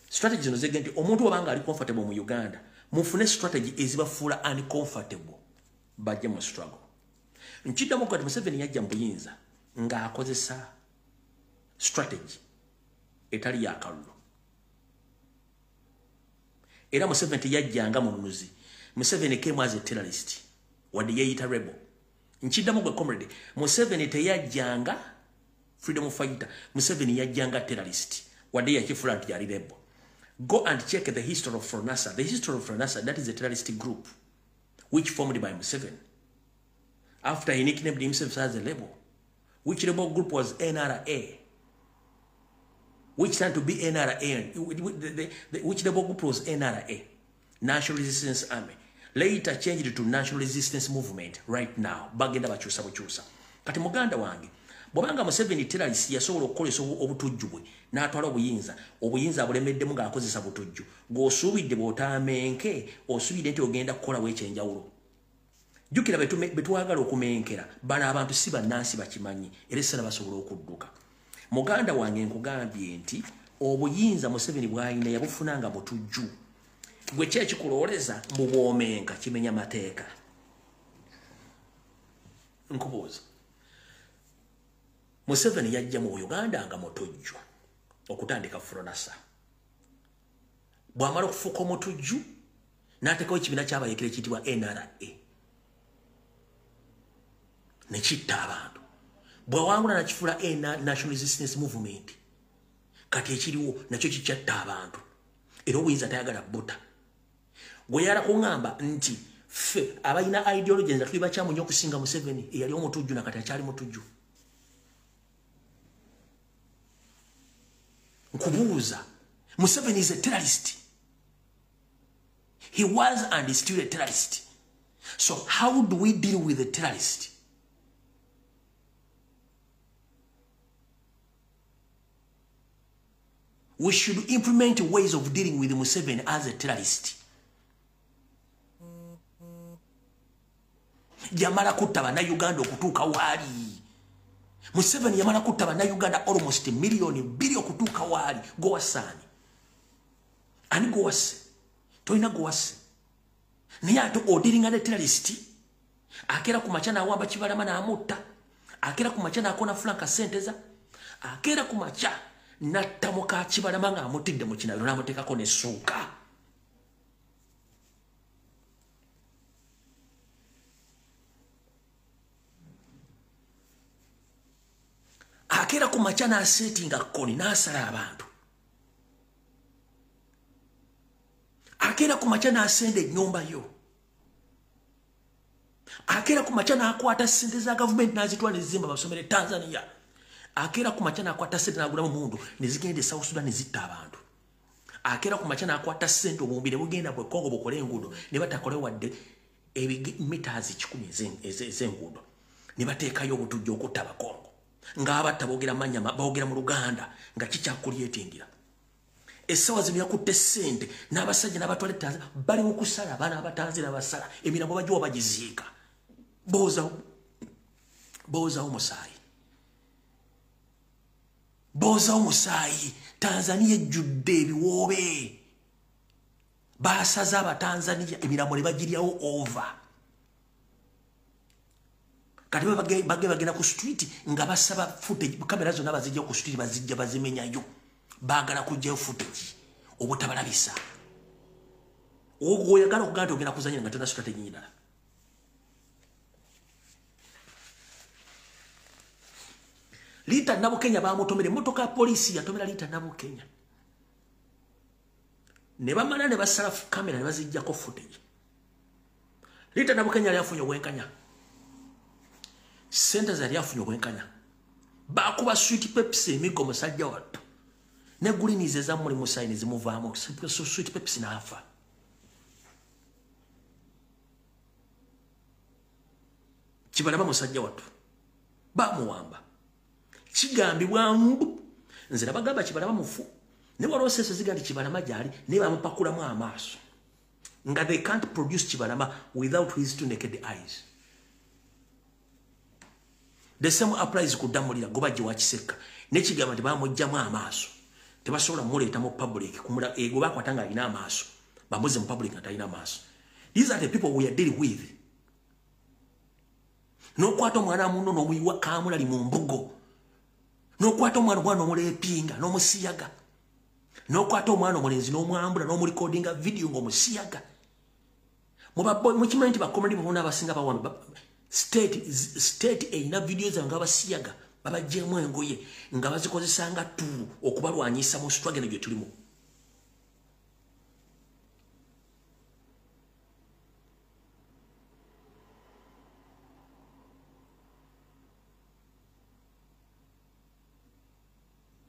strategies zino zegenda nti omuntu wabanga ali comfortable mu Uganda, mufune strategy ezibafuula uncomfortable bajje mu struggle. Nkiddamu kati Museveni yajja mu buyinza ng'akozesa strategy etali ya kalulu. Era Museveni teyajjanga mununuzi. Museveni came as a terrorist, wadde yeeyita rebel. Nkiddamu gwe comrade, Museveni teyajjanga freedom fighter, Museveni yajjanga terrorist, wadde yakifuula nti yali rebel. Go and check the history of Fronasa. The history of Fronasa, that is a terrorist group which formed by Museveni after he nicknamed himself as a rebel. Which rebel group was NRA? Which turned to be NRA? Which rebel group was NRA? National Resistance Army. Later changed to National Resistance Movement right now. Bagenda bakyusa bukyusa. Kati muganda wange, bwabanga Museveni terrorist yasobola okukolesa obutujju bwe n'atwala obuyinza abulemeddemu ng'akozesa butujju, ng'osuubidde bw'otaamenke osuubidde nti ogenda kukolawo ekyenjawulo. Jjukira betwagala okumenkera bano abantu si bannansi bakimanyi era essala basobola okudduka. Muganda wange nkugambye nti obuyinza Museveni bw'alina yabufunanga butujju. Gwe ki ekikulooleza mu bwomenka kimenya mateeka? Nkubuuza. Museveni yajja mu Uganda nga mutujju okutandika Fronasa. Bw'amala okufuuka omutujju n'ateekawo ekibiina ky'abayekera ekiyitibwa NRA. Ne kitta abantu. Bw'awangula nakifuula National Resistance Movement. Kati ekiriwo nakyo kikyatta abantu. Era obuyinza tayagala buta. Gwe yala kuŋŋamba nti ffe abalina ideology nza tuli bakyamu nnyo okusinga Museveni eyali omutujju nakati akyali mutujju. Nkubuuza, Museveni is a terrorist. He was and is still a terrorist. So how do we deal with a terrorist? We should implement ways of dealing with Museveni as a terrorist. Yamala kutta bannayuganda okutuuka waali. Museveni yamala kutta bannayuganda almost billion okutuuka waali. Gowasaani. Ani gowase? Toyina gowase. Naye ate odiringa ne terrorist. Akeera ku makya n'awamba Kibalama n'amutta. Akeera ku makya n'akoona Frank Senteza. Akeera ku makya natta muka Kibalama ng'amutidde mu kinabiro n'amuteekako n'essuuka. Akeera ku makya n'aseetinga kkoni n'asala abantu. Akeera ku makya n'asenda ennyumba yo. Akeera ku makya n'akwata ssente za gavumenti n'azitwala n'ezimba basomere Tanzania. Akeera ku makya n'akwata ssente n'agulamu mundu n'ezigenda e South Sudan n'ezitta abantu. Akeera ku makya n'akwata ssente obumbi ne bugenda bwe Kongo bukole enguudo ne batakolewo wadde meters 10 ez'enguudo. ne bateekayo obutujja okutta abakongo ng'abatta boogera manya boogera mu Luganda nga kikyakulyetingira essaawa zino yakutte ssente n'abasajja n'abatwala Tanzania bali mu kusala abaana abatanzira basala emirambo bagiwa bagiziika boozawo musaayi Tanzania ejjudde ebiwoobe baasaza abatanzania emirambo ne bagiryawo over kati bagenda ku street nga basaba footage kamera zonna bazijja ku street bazijja bazimenyayo baagala kujjayo footage obutabalabisa oyagala okugamba nti ogenda kuzanya nga tona strategy nyinala Lita Nabukenya bamutomere motoka ya polisi yatomera Lita Nabukenya ne bamala ne basala kamera ne bazijjako footage Lita Nabukenya yali afunye obwenkanya sente zali afunye obwenkanya bakuba sweet Pepsi emigo musajja wattu ne gulinize za muri musayini zimuvaamu sweet Pepsi naafa Kibalama musajja wattu bamuwamba kigambibwa mbu nze nabagamba Kibalama mufu ne walosese zigandi Kibalama gyali ne bamupakulamu amaaso nga they can't produce Kibalama without his two naked eyes. The same applies ku Damulira goba gye wakiseka ne kigamba nti bamujjamu amaaso tebasobola muleeta mu public kumula ego bakwata nga alina amaaso bamuze mu public nga talina amaaso. These are the people we are dealing with. N'okwata omwana muno n'omuyiwa kaamulali mu mbugo n'okwata omwana n'omuleepinga n'omusiyaga n'okwata omwana omulenzi n'omwambula n'omulikodinga video ng'omusiyaga mukimanyi nti bakomedi bonna abasinga bawano state eyina video zaabwe nga basiyaga babajjeemu engoye nga bazikozesa nga tulu okubalwanyisa mu struggle gye tulimu.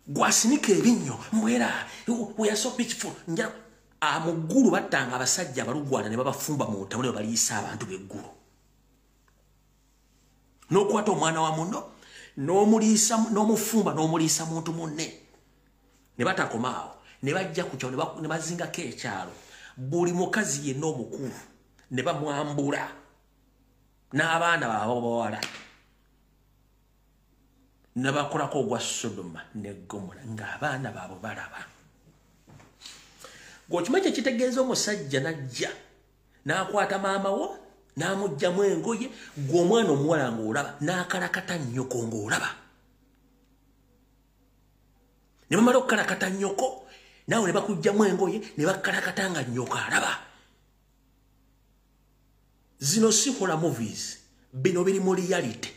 Gwasinika ebinnyo mwera we are so peaceful nja amugulu batanga abasajja abalugwana ne babafumba mu ntawule baliyisa abantu beggulu n'okwata omwana wa muno n'omulisa n'omufumba n'omulisa muntu munne ne batakomaawo ne bajja ku kyalo ne bazingako ekyalo buli mukazi yenna omukulu ne bamwambula n'abaana baabo bawala nabakolako ogwa Sodoma ne Gomora ng'abaana baabo balaba. Gwokimanyi ekitegeeza omusajja najja n'akwata maama wo n'amugjamu engoye gw'omwana omuwala ng'olaba n'akalakata nnyoko ng'olaba. Ne bamala okukalakata nnyoko naawe ne bakugjamu engoye ne bakalakata nga nnyoko alaba. Zino si horror movies, bino biri mu reality.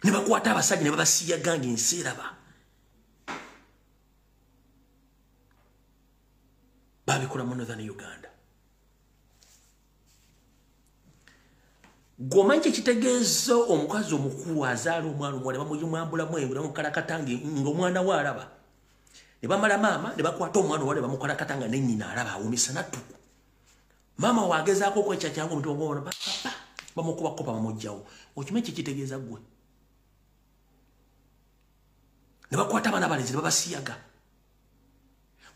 Ne bakwata abasajja ne babasiyaga ng'ensi eraba. Babikola mu Northern Uganda. Gwomanyi ekitegeeza omukazi omukulu azaala omwana omuwala bamuyumwambulamu engo ne bamukalakata ng'omwana we alaba. Ne bamala maama ne bakwata omwana omuwala ne bamukalakata nga nennyina alaba awumisa nattuku. Maama waagezaako okwekyakyangu omutima gw'omwana papa bamukubakopa bamugjawo. Okimanyi ekitegeeza ggwe? Ne bakwata abaana abalenzi ne babasiyaga.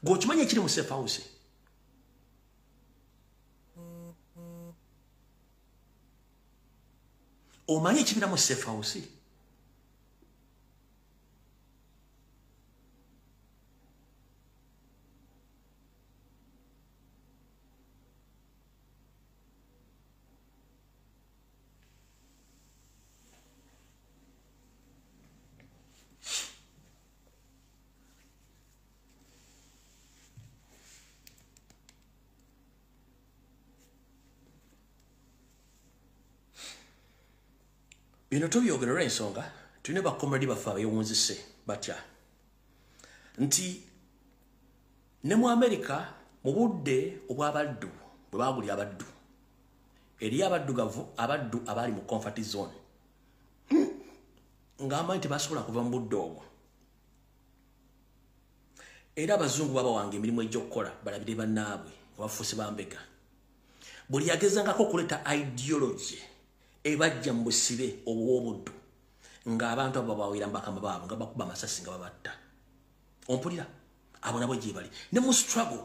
Gw'okimanyi ekiri mu safe house? Omanyi ekibira mu safe house? Bino tubyogerera ensonga tulina bakomedi baffe abeewunzise batya nti ne mu America mu budde obw'abaddu bwe baagulya abaddu eri abaddugavu abaddu abaali mu comfort zone ng'amanyi tebasobola kuva mu budde obwo era abazungu babawanga emirimu egy'okukola balabire bannaabwe nga bafuuse bambega buli yagezangako okuleta ideology ebajja mu busibe obw'obuddu ng'abantu abo babawira mbakama baabo nga bakuba amasasi nga babatta. Ompulira abo nabo gye bali ne mu struggle.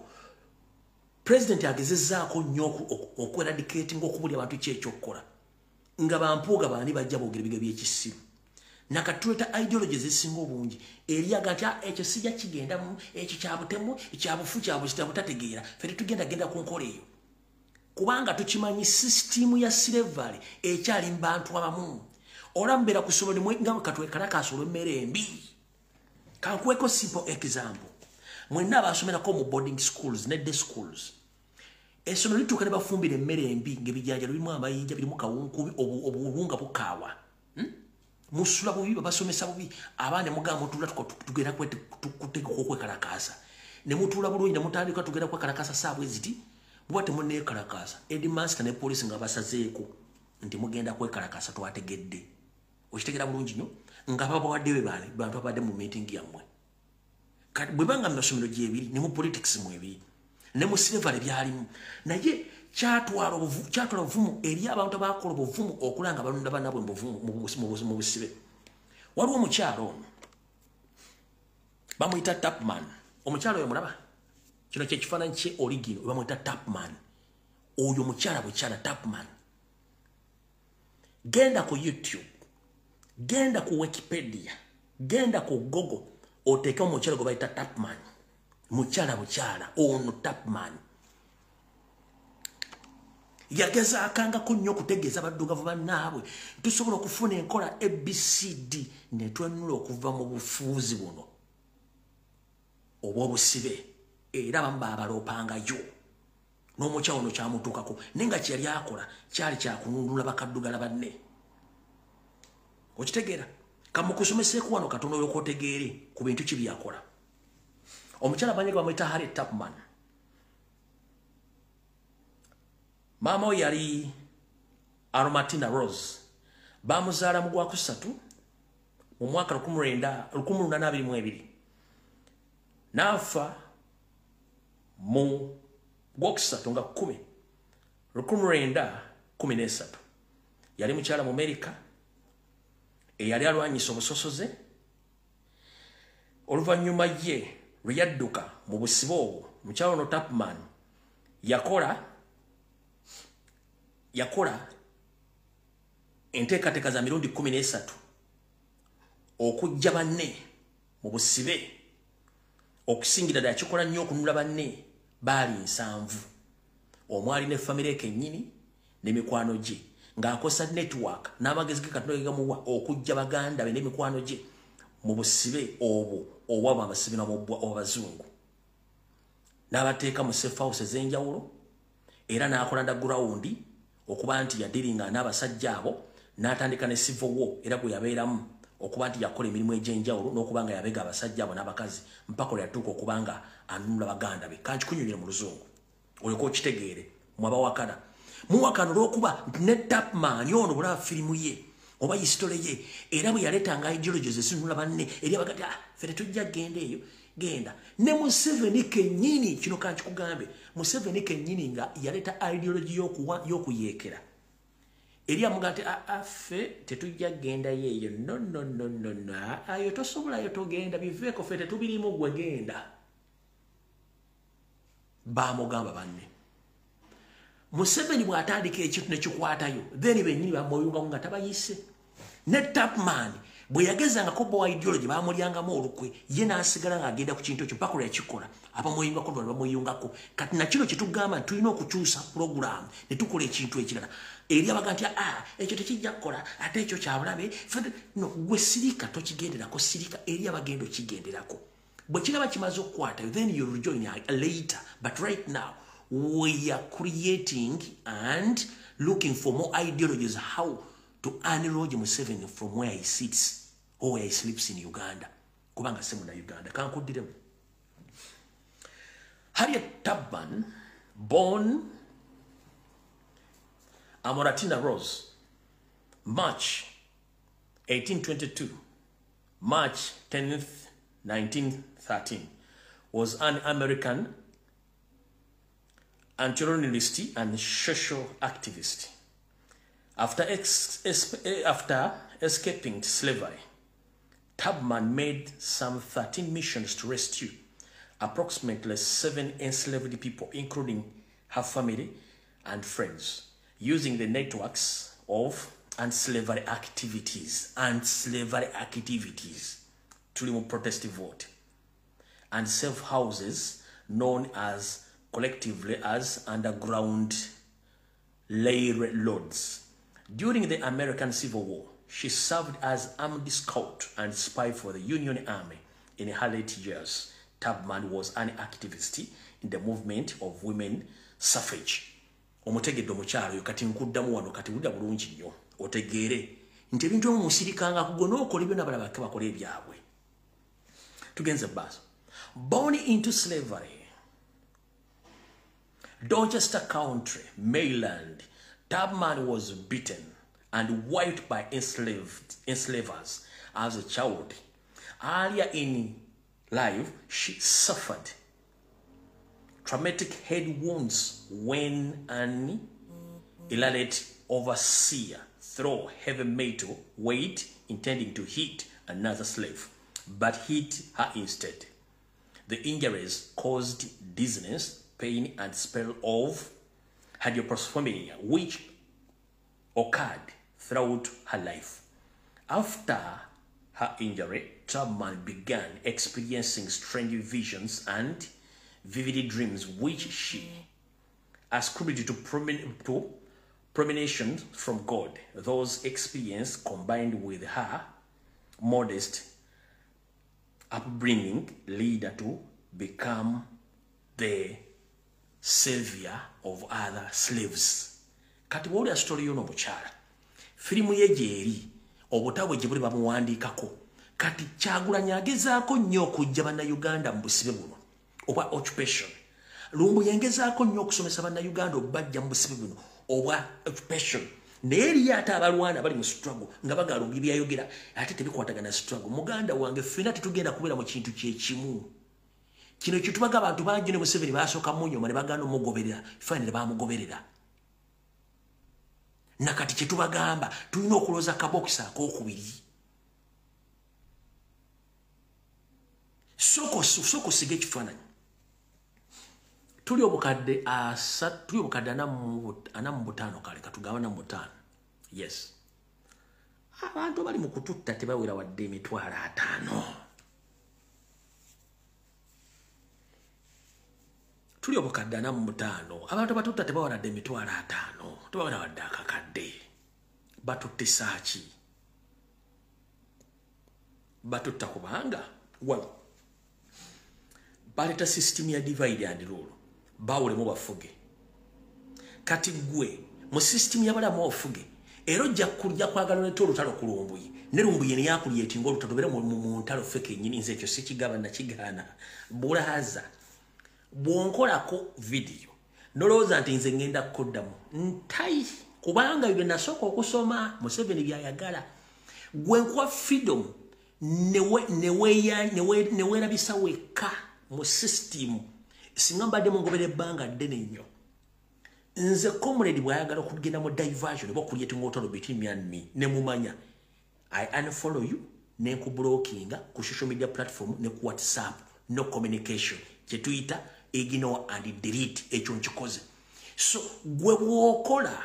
President agezezzaako nnyo okweradicating okubulya abantu kyekyokukola nga bampuuga baani bajja boogera ebiga by'ekisiru nakatuleta ideology ezisinga obungi eriyaga nti ekyo sijja kigendamu ekyo kyabutemu ekyabufu kyabutategeera ffe tugenda ku nkola eyo kubanga tukimanyi sisitimu ya slavery ekyali mu bantu abamu olambeera ku ssomero nga katwekalakaasa olw'emmere embi. Kankuweko simple example. Mwenna abasomerako mu boarding schools ne day schools. Essomero lituuka ne bafumbira emmere embi ng'ebijjanja birimu amayinja birimu kawunkubi obuwunga bukaawa. Musula bubi babasomesa bubi abaana mugamba mutula tugenda kuteeka okwekalakaasa. Ne mutuula bulungi ne mutandika tugenda kwekalakaasa saabwe ziti bwa temunneekalakaasa. Headmaster ne poliisi nga basazeeko nti mugenda kwekalakaasa twategedde. Okitegeera bulungi nnyo nga babawadde be baani bantu abadde mu meeting yammwe. Kati bwe banga mu masomero gy'ebiri ne mu politics mu ebiri ne mu slavery byalimu naye kyatwala obuvumu eri abantu abakola obuvumu okulanga balonda banabwe mu busibe. Waliwo omukyalo ono bamuyita Tapman. Omukyalo oyo mulaba kino kyekifaananyi kye origin bamuyita Tapman. Oyo mukyala bukyala Tapman. Genda ku YouTube, genda ku Wikipedia, genda ku Google oteeka omukyala gwe bayita Tapman. Mukyala bukyala ono Tapman. Yagezaakangako nnyo okutegeeza baddugavu bannaabwe tusobola okufuna enkola ABCD ne twenula okuva mu bufuuzi buno obw'obusibe era abamu baabaloopangayo n'omukyala ono kyamutuukako naye nga kyeyali akola kyali kyakununula bakaddugala banne. Okitegeera kamukusomeseeku wano katono olw'okwotegeere ku bintu ki byakola. Omukyala banyega bamuyita Harriet Tubman. Maama we yali Aromatina Rose. Bamuzaala mu Gwakusatu mu mwaka 1822. N'afa mu Gwokusatu nga 1913. Yali mukyala mu Amerika eyali alwanyisa obusosoze. Oluvannyuma ye lwe yadduka mu busibe obwo mukyala ono Tubman yakola enteekateeka za mirundi 13 okujja banne mu busibe okusingira ddala kikola nnyo okununula banne baali 7 omwali ne famire kennyini n'emikwano gye ng'akosa network n'amagezi ge katono ge gamuwa okujja baganda be n'emikwano gye mu busibe obwo obwaba abasibe n'abazungu n'abateeka mu safe house ez'enjawulo era n'akola underground okuba nti yadiringa n'abasajja abo n'atandika ne civil war era gwe yabeeramu okuba nti yakola emirimu egy'enjawulo n'okuba nga yabega abasajja abo n'abakazi mpaka olwe yatuuka okuba nga anunula baganda be kankikunyonyere mu luzungu olyoka okitegeere mwabawakana muwakana olw'okuba ne Tubman ono bulaba firimu ye oba hisitole ye era bwe yaleetanga ideologies ezinunula banne eri abagati ffe tetujja genda eyo genda ne Museveni kennyini kino kankikugambe Museveni kennyini nga yaleeta ideology y'okuyeekera eri amuga nti ffe tetujja genda yeeyo no ayo tosobolayo togenda biveeko ffe tetubirimu gwe genda baamugamba banne. Museveni bw'atandika ekintu ne kikwatayo then bennyini bamweyungamu nga tabayise. Ne Tubman bwe yagezangako bowa ideology baamulyangamu olukwe ye n'asigala ng'agenda ku kintu ekyo mpaka olwe yakikola abamweyungako ne bamweyungako kati na kino kye tugamba nti tulina okukyusa puroguramu ne tukola ekintu ekirala eri abaga nti ekyo tekijja kukola ate ekyo kyabulabe no gwe sirika tokigenderako sirika eri abagenda okigenderako bwe kiraba kimaze okukwatayo then you rejoin later but right now we are creating and looking for more ideologies how to unload Museveni from where he sits or where he sleeps in Uganda. Kubanga semuna Uganda. Kankudiremu. Harriet Tubman, born Amoratina Rose, March 1822, March 10th, 1913, was an American anti-colonialist and social activist. After escaping slavery, Tubman made some 13 missions to rescue approximately 7 enslaved people, including her family and friends, using the networks of slavery activities, to protest vote, and safe houses known as collectively as underground railroads. During the American Civil War, she served as armed scout and spy for the Union Army in her late years. Tubman was an activist in the movement of women suffrage. Omutegedde omukyalo yo kati nkuddamu wano kati wulira bulungi nnyo otegeere nti ebintu omusirikanga kugona okola ebyo n'abalala bake bakola ebyabwe. Tugenze baaso. Born into slavery, Dorchester County, Maryland, Tubman was beaten and whipped by enslavers as a child. Earlier in life, she suffered traumatic head wounds when an illiterate overseer threw heavy metal weight intending to hit another slave, but hit her instead. The injuries caused dizziness, pain, and spell of hydroposphemia, which occurred throughout her life. After her injury, Tubman began experiencing strange visions and vivid dreams, which she ascribed to premonitions from God. Those experiences, combined with her modest upbringing, lead her to become the savior of other slaves. Kati woli a story yono mukyala. Filimu ye gyeri obutabwe gye buli bamuwandiikako. Kati Kyagulanyi agezaako nnyo okujja bannayuganda mu busibe buno obwa occupation. Lumbu yengezaako nnyo okusomesa bannayuganda obajja mu busibe buno obwa occupation. Naye eriyo ate abalwana bali mu struggle nga bagala byayogera ate tebikwatagana struggle. Muganda wange ffenna tetugenda kubeera mu kintu kyekimu. Kino kye tubaga abantu bangi ne Museveni baasooka munyoma ne baganda omugoberera fine ne bamugoberera. Nakati kye tubagamba tulina okulooza kabokisi ak'okubiri. Soko sige ekifaananyi. Tuli obukadde ana mu butaano kale katugaba na mu butaano. Yes. Abantu bali mu kututta tebawera wadde emitwalo 5. Tuli obukadde ana mu butaano. Abantu batutta tebawera wadde emitwalo 5. Tebawera wadde akakadde. Batutte saaki. Batutta kubanga wano baleta system ya divide and rule. Bawulemu bafuge. Kati gwe mu system y'abalamu ofuge era ojja kwagala ne olutalo ku Lumbuye ne Lumbuye ne yakuliyeti ng'olutalo bere mu ntalo feke nnyini nze ekyo sikigaba nakigaana bulaza bwonkolako video nolowooza nti nze ngenda kuddamu ntayi kubanga bye nasooka okusoma Museveni byayagala gwe nkuwa freedom neweerabisa wekka mu system singa mbadde mungobera ebbanga ddene nnyo. Nze comrade bw'ayagala okugenda mu diversion oba okulyetinga olutalo between me and me ne mumanya I unfollow you ne nkublockinga ku social media platform ne ku WhatsApp, no communication kye tuyita ignore and delete. Ekyo nkikoze. So gwe bw'okola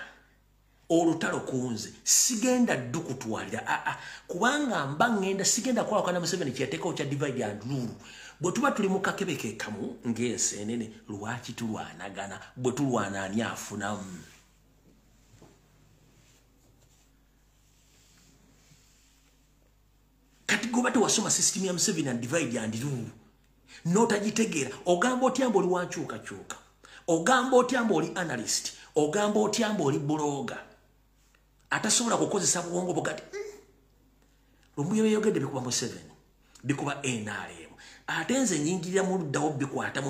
olutalo kunze sigenda ddu kutwalira kubanga mba ngenda sigenda kwawukana Museveni kyeyateekawo kya divide and rule. Bwe tuba tuli mu kakebe ke kamu ng'enseenene lwaki tulwanagana bwe tulwana ani afunamu. Kati goba tewasoma system ya Museveni and divide and rule n'otagitegeera ogamba otya mbu oli wankyukakyuka, ogamba otya mbu oli analyst, ogamba otya mbu oli blogger atasobola kukozesa bwongo bugati. Lumbuye byeyogedde bikuba Museveni bikuba NRM. Ate nze nyingirira mu luddawo bikwate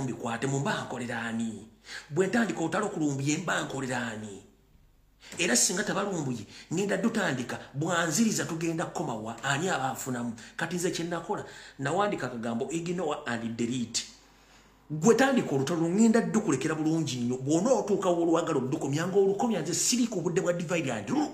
mba nkolera ani. Bwe ntandika olutalo ku Lumbuye mba nkolera ani. Era singa tabalumbuye ngenda dutandika bwanziriza tugenda kukomawa ani abaafunamu. Kati nze kye nakola nawandika akagambo ignore and delete. gwe tandika olutalo ngenda ddukulekera bulungi nnyo bw'ona otuuka olwagala oddukomyanga olukomya nze siri ku budde bwa divide and rule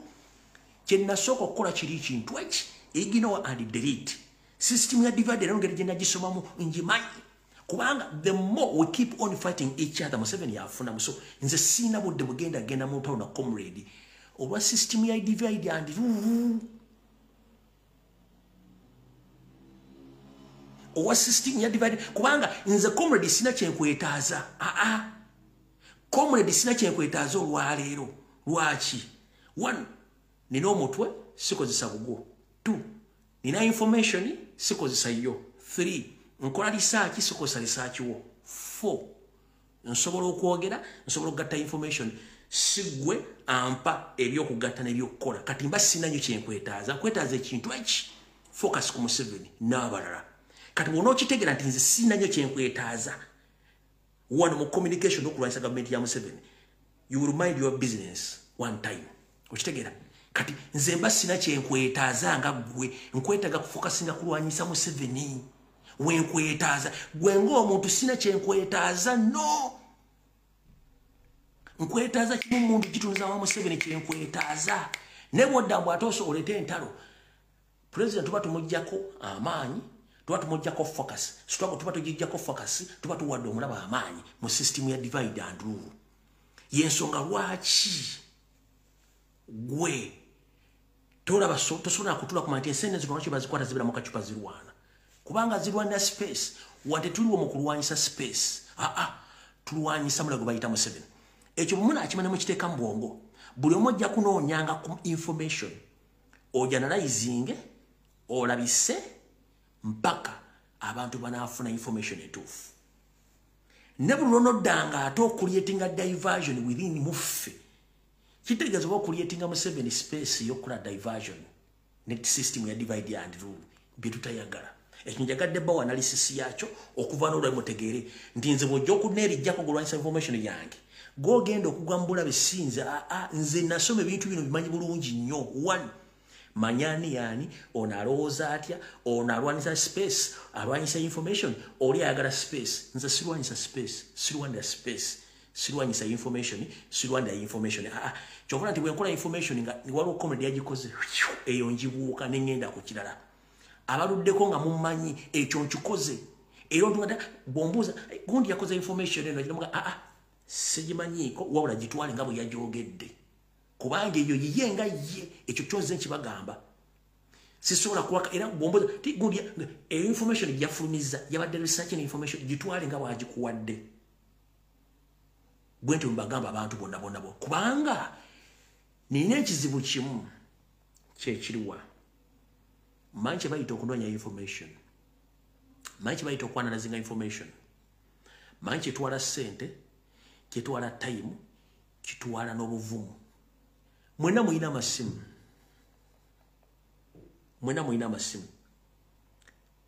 kye nasooka okukola kiri kintu eki ignore and delete system ya divide era ngeri gye nagisomamu ngimanyi kubanga the more we keep on fighting each other Museveni yafuna so nze siina budde bugenda genda mu ntalo na comrade olwa system ya divide and rule owa system ya divide kubanga nze comrade sina kyenkwetaaza comrade sina kyenkwetaaza olwaleero lwaki 1 nina omutwe sikozesa bugwo 2 nina information sikozesa yo 3 nkola research sikozesa research wo 4 nsobola okwogera nsobola okugatta information sigwe ampa ebyokugatta n'ebyokukola kati mba sina nnyo kyenkwetaaza nkwetaaza ekintu eki focus ku Museveni n'abalala kati wona okitegeera nti nze sina nnyo kyenkwetaaza wano mu communication okulwanyisa gavumenti ya Museveni you will mind your business one time okitegeera kati nze mba sina kyenkwetaaza nga gwe nkwetaaga kufokasinga kulwanyisa Museveni wenkwetaaza gwe ng'omuntu sina kyenkwetaaza no nkwetaaza kimu muntu kitunza wa Museveni kyenkwetaaza ne bw'odda atooso olete entalo president tuba tumuggyako amaanyi tuba tumuggyako focus tuba tugijjako focus tuba tuwadde omulaba amaanyi mu system ya divide and rule yensonga lwaki gwe tolaba tosobola kutula ku manti ensene zino lwaki bazikwata zibira mu kacupa zirwana kubanga zirwanira space wadde tuliwo mu kulwanyisa space tulwanyisa mulago bayita Museveni ekyo bumuna akimanya mu kiteeka mu bwongo buli omu ojja kunoonyanga ku information ojanalizinge olabise mpaka abantu banaafuna information etuufu ne buli lwonoddanga ate okuliyetinga diversion within muffe kitegeeza oba okuliyetinga Museveni space y'okukola diversion ne system ya divide and rule bye tutayagala ekyo njagadde bawo analysis yakyo okuva n'olwali mutegeere nti nze bw'ojja okuneerijjako golwanyisa information yange gogenda okugwa mu bulabe sinze nze nasoma ebintu bino bimanyi bulungi nnyo 1 manyani yani ono alowooza atya ono alwanyisa space alwanyisa information oli ayagala space nze sirwanyisa space sirwanira space sirwanyisa information sirwanira information kyokuna nti bwenkola information nga waliwo comedy yagikoze eyo njibuuka nengenda ku kirala abaluddeko nga mumanyi ekyo nkikoze era ontungata bwombuuza gundi yakoze information eno kiramuga sigimanyiiko wabula gitwale nga bwe yagyogedde kubanga eyo yiye nga ye ekyo kyoze nkibagamba sisobola kuwaka era bwombuuza ti gundi information gyafulumiza yabadde research ne information gitwale nga bwagikuwadde bwentyo mbagamba abantu bonna bonna bo kubanga nina ekizibu kimu kyekiriwa manyi kye bayita okunoonya information manyi kye bayita okwanalazinga information manyi kyetwala ssente kyetwala time kitwala n'obuvumu mwena muyina amasimu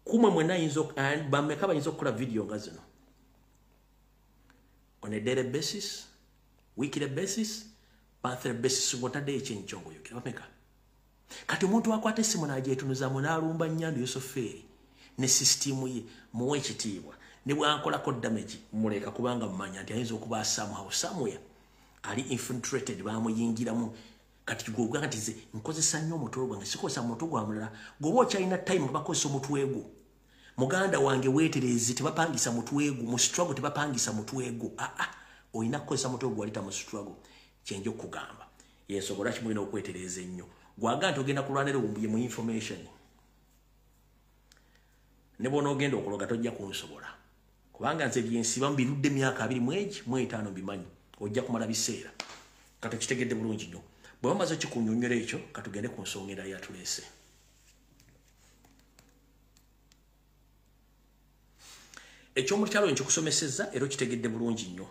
kumwe mwena bameka bayinza okukola video nga zino on a daily basis weekly basis monthly basis ng'otaddeyo ekyenkyongoyokera bameka kati omuntu akwata essimu n'agyetunuzamu n'alumba nnyando Yosoferi ne sisitimu ye muwe ekitiibwa ne bwankolako damage muleka kubanga mumanya nti ayinza okuba somehow somewhere ali infiltrated bamuyingiramu kati gogwa nti ze nkozesa nnyo omutwe gwange sikozesa mutwe gwa mulala gwoba okyalina time bakozesa omutwe gwo muganda wange weeterezi tebapangisa mutwe gwo mu struggle tebapangisa mutwe gwo olina kukozesa mutwe gwo walita mu struggle kyenja okugamba yensobola kimulina okwetereza ennyo gwaga nti ogenda kulwanira obumbuye mu information ne bona ogenda okuloga tojja kunsobola kubanga nze byensibamu birudde emyaka 25 bimanyi ojja kumala biseera kati kitegedde bulungi nnyo bwe bamaze kikunyonyola ekyo katugende ku nsonga endala yatuleese ekyomukyalo nkikusomesezza era okitegedde bulungi nnyo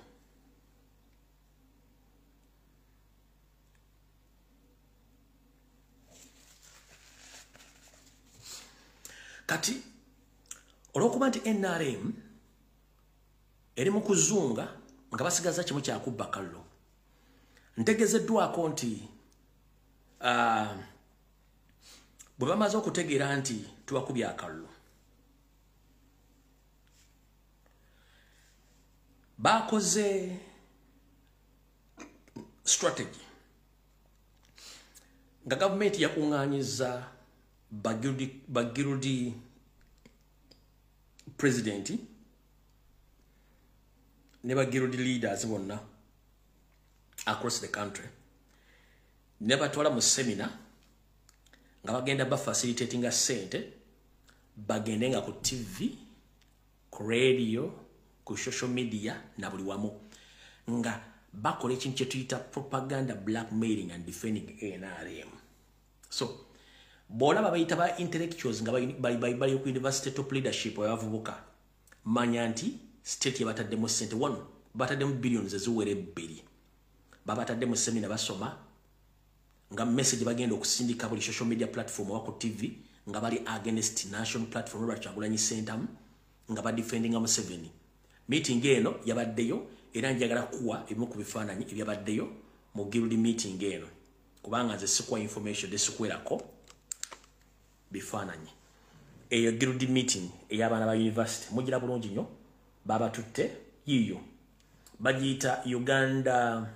kati olwokuba nti NRM eri mu kuzunga nga basigaza kimu kyakubba kallo ntegezeddwako nti bwe bamaze okutegeera nti tubakubya akallo bakoze strategy nga government yakunganyiza bagirudi president ne bagirudi leaders bonna across the country ne batwala mu seminar nga bagenda ba facilitating sente bagende nga ku TV ku radio ku social media na buli wamu nga bakola ekintu kye tuyita propaganda blackmailing and defending NRM. So bona babayita ba intellectuals nga bali ku university top leadership yavubuka manya nti state yabataddemu sente 1 bataddemu billions eziwere 2 babataddemu seminar basoma nga message bagenda okusindika buli social media platform wa ku TV nga bali against national platform Robert Kyagulanyi Center nga ba defending Museveni. Meeting eno yabaddeyo era njagala kuwa ebimu ku bifaananyi ebyabaddeyo mu guild meeting eno kubanga nze sikwa information desikwerako bifaananyi eyo guild meeting ey'abaana ba university mugira bulungi nnyo baba tutte yiyo bagiyita Uganda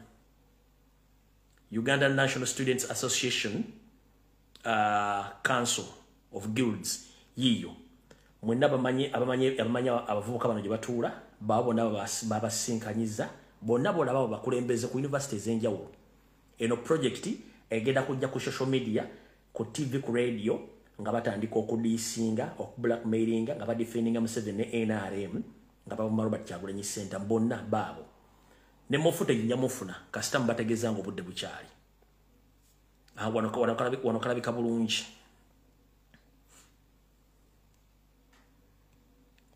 National Students Association Council of Guilds yiyo mwenna abamanyi abavubuka bano gye batuula babona babasinkanyiza bonna baba bakulembeze ku university ez'enjawulo. Eno project egenda kujja ku social media ku TV ku radio nga batandika okudisinga okublackmailinga nga badefendinga Museveni ne NRM nga baba Robert Kyagulanyi Center bonna baabo ne mofuta jinja mufuna kasita mbategeza ngo budde bukyali wano kalabika bulungi.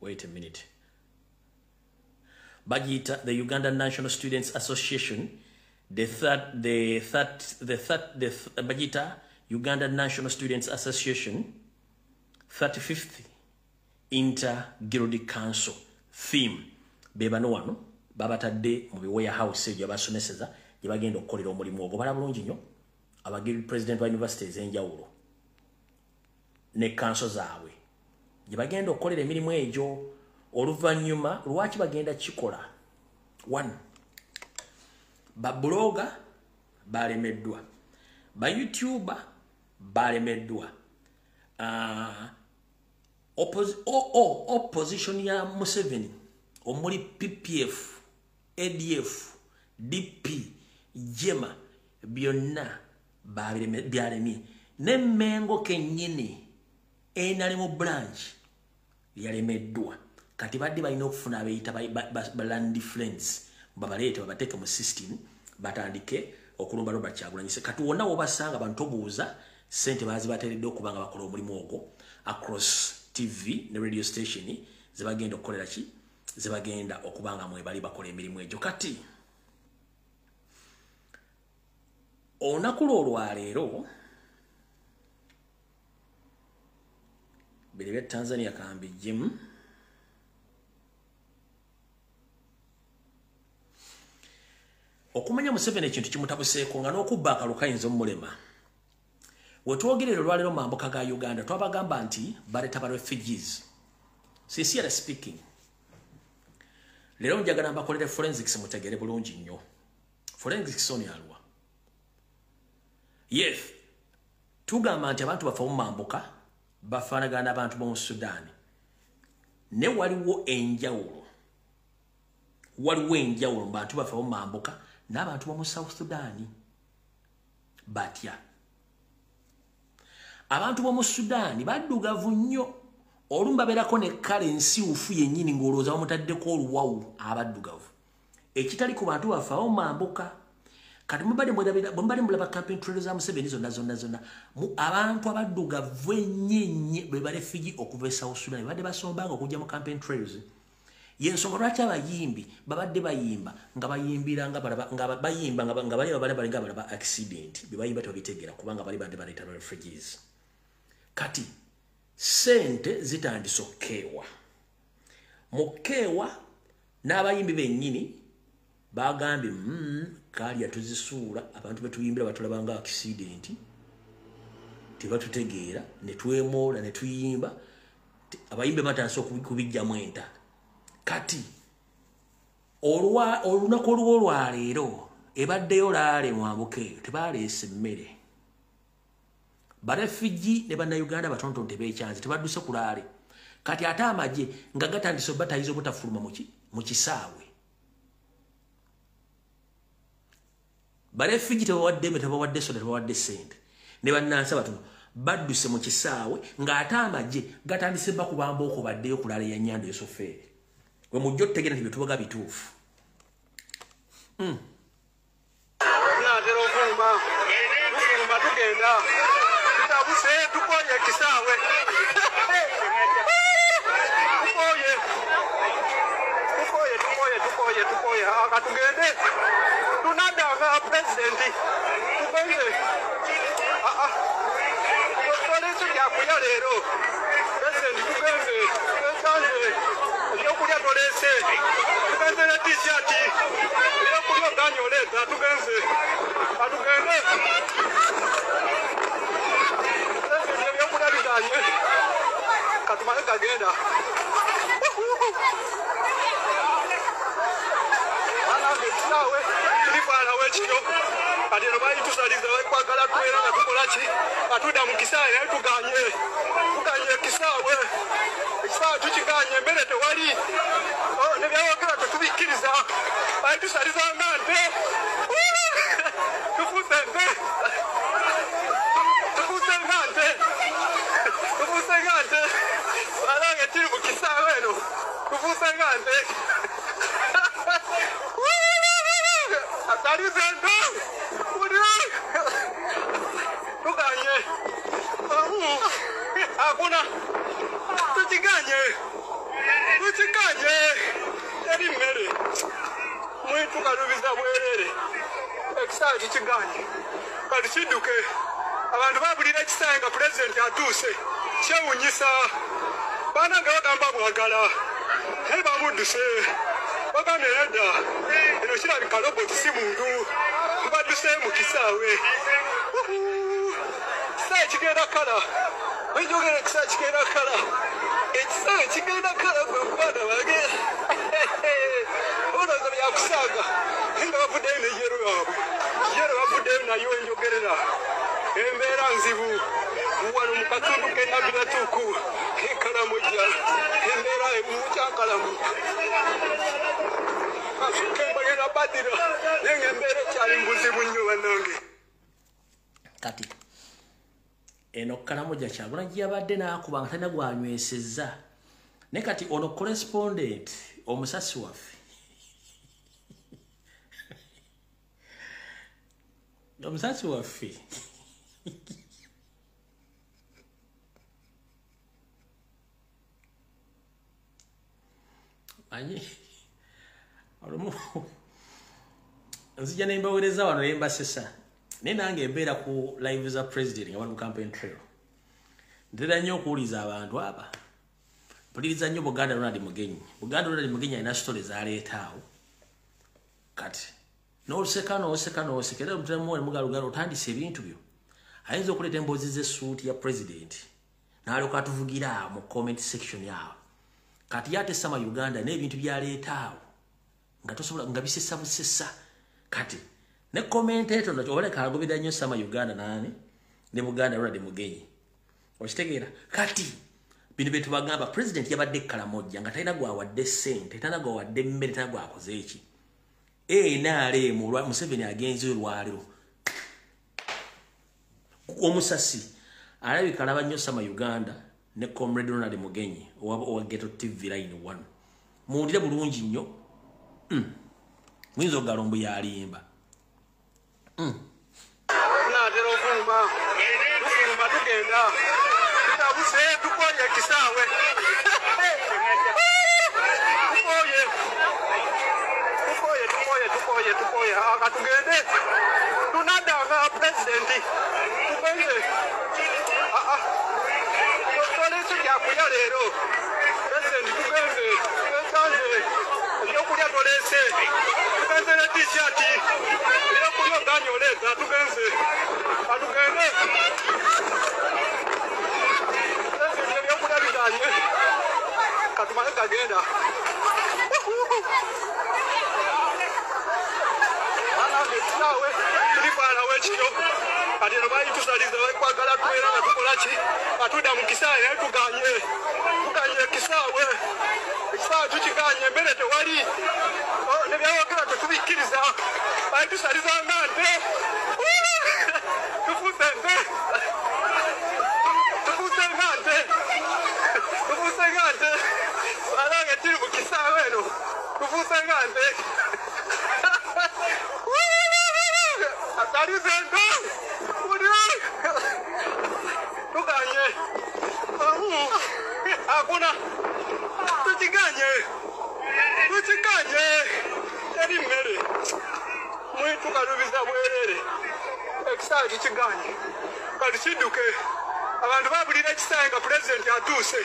Wait a minute. Bagita the Uganda National Students Association, Bagita Uganda National Students Association 35th Inter-Guild Council theme bebano wano babatadde mu warehouse ejo abasomeseza gye bagenda okukolera omulimu ogwo bala bulungi nnyo abagirdi president wa university ez'enjawulo ne council zaabwe gye bagenda okukolera emirimu egyo. Oluvannyuma lwaki bagenda kikola 1 ba blogger balemeddwa ba YouTuber balemeddwa opposition ya Museveni omuli PPF ADF DP Jema byonna byalemye n'emmengo kennyini enalimu branch yalemeddwa. Kati badde balina okufuna abeeyita ba land friends babaleete babateeke mu system batandike okulumba Robert Kyagulanyi. Kati wonna wobasanga bantu obuuza sente bazibateeredde okuba nga bakola omulimu ogwo across TV ne radio station zebagenda okukolera ki zebagenda okuba nga mwebali bakola emirimu egyo. Kati olunaku olwaleero biri bya Tanzania kambi Jim okumanya Museveni ekintu kimutabuseeko nga n'okubba akalulu kayinza omulema. Wetwogerera olwaleero mambuka ga Uganda twabagamba nti baleeta ba refugees. Sincerely speaking, leero njagala mbakolere forensics mutegere bulungi nnyo. Forensics oni alwa. Yes, tugamba nti abantu bafa mu mambuka bafaanagana abantu b'omu Sudan. Ne waliwo enjawulo mu bantu bafa mu mambuka n'abantu b'omu South Sudan batya. Abantu b'omu Sudan baddugavu nnyo olumu babeerako ne kale ensiwufu yennyini ng'olowooza bamutaddeko oluwawu abaddugavu ekitali ku bantu bafa mu mambuka. Kati mbadde mulaba campaign trails za Museveni zonna abantu abaddugavu ennyo bwe barefugee okuva e South Sudan badde basombanga okujja mu campaign trails. Yensonga lwaki abayimbi babadde bayimba nga bayimbira nga bayimba nga bali balinga balaba accident bye bayimba tebabitegeera kubanga bali badde baleeta refugees. Kati sente zitandise okkeewa mukkeewa n'abayimbi bennyini bagambye kali atuzisuula abantu betuyimbira batulabanga accident tebatutegeera ne twemoola ne tuyimba abayimbi batandise okubijjamu enta. Kati olunaku olw'olwaleero ebaddeyo laale mwambuke tebaleese emmere barefugee ne bannayuganda batonotono tebekyanze tebadduse ku laale kati ate amagye nga gatandise obatayiza obutafuluma mu kisaawe barefugee tebawadde emmere tebawadde soda tebawadde ssente ne bannansi batono badduse mu kisaawe ng'ate amagye gatandise bakubamba okwo baddeyo ku laale ya Nnyando Yosofeeri we mujja otutegeera nti bye tubaga bituufu naatera okuvuma tugenda tutabuse tukoye kisaawe tukoye akatugende tunadanga pulezidenti tugenze toleso lyakulya leero pulezidenti tugenze esanze ebyokulya tolese tugenze ne tishati ebyokulya oganya oleeta tugenze atugende pulezidenti ebyokulya biganye katumale kagenda kisaawe tulifaanawo ekiro kati eno bayitusaliza bakwagala twera nga tukolaki atudda mu kisaawe naye tuganye ekisaawe tukiganye emmere tewali nebyawogera tetubikkiriza bayitusaliza nga nte tufuuse nga nte alange tiri mu kisaawe eno tufuuse nga nte Atalizendo! Tuganye! Hakuna! Tutiganye! Yari mmere! Mwitu kalubiza bwerere! Ekisaawe kikiganye! Kati kidduke! Abantu babulira ekisaawe nga pulezidenti atuuse! Kyewuunyisa! Baana nga bagamba mwagala! Naye bamudduse! Bagambye nedda! Eno kirabika roboti si muntu tubadduse mu kisaawe ekisaawe kigenda kala wenjogera ekisaawe kigenda kala ekisaawe kigenda kala gwe mubaana bange olowooza byakusaaga naye nga bavuddeyo ne yero yaabwe yero bavuddeyo nayo wenjogerera embeera nzibu wano mu katundu k'ennabiratuuku k'enkalamojja embeera emukyankalamu kati eno Karamoja Kyagulanyi yabadde n'akuba nga talina gwanywesezza ne kati ono correspondent omusasi waffe omusasi waffe anyi nzija nembaweereza wano nembasesa naye nange embeera ku live za president nga bali mu campaign trail ntera nnyo okuwuliza abantu aba mpuliriza nnyo Buganda Ronald Mugenyi alina sitole zaleetaawo kati n'oseka era omutemu nemugalugala otandise ebintu byo ayinza okuleeta emboozi z'essuuti ya president n'alyoka atuvugira mu comment section yawo kati yate sama Uganda n'ebintu byaleetaawo nga tosobola nga bisesa busesa kati ne commentator ndo oleka agobida nnyo sama Uganda nani ne Buganda Ronald Mugenyi okitegeera kati bino betu bagamba president yabadde Karamoja nga talina gwawadde ssente talina gwawadde mmere talina gwakoze eki naale Museveni agenze olwaliro omusasi alabika alaba nnyo sama Uganda ne comrade Ronald Mugenyi owa Ghetto TV line 1 muwulire bulungi nnyo mwinza ogalombo yalimba naatera okuvuma tugenda tutabuse tukoye kisaawe tukoye akatugende tunadanga pulezidenti tugenze toleso lyakulya leero pulezidenti tugenze esanze ebyokulya tolese tugenze ne tishati ebyokulya oganya oleeta tugenze atugende pulezidenti ebyokulya biganye katumale kagenda kisawe tulipala wekyo ati no bayitusaliza wekwagala twera nga tukola ki atuda mu kisawe tuganye kisawe ekisawe tukiganye mbere tewali nebyawogera tetubikiriza bayitusaliza nga nte tufuse ngante alanga tiri mu kisawe no tufuse ngante Atarizendo! Tuganye! Hakuna! Tuchiganye! Teri mbere! Mwitu karubiza mwerere! Ekisawe kichiganye! Kalishiduke! Abantu babulira ekisawe nga president atuuse!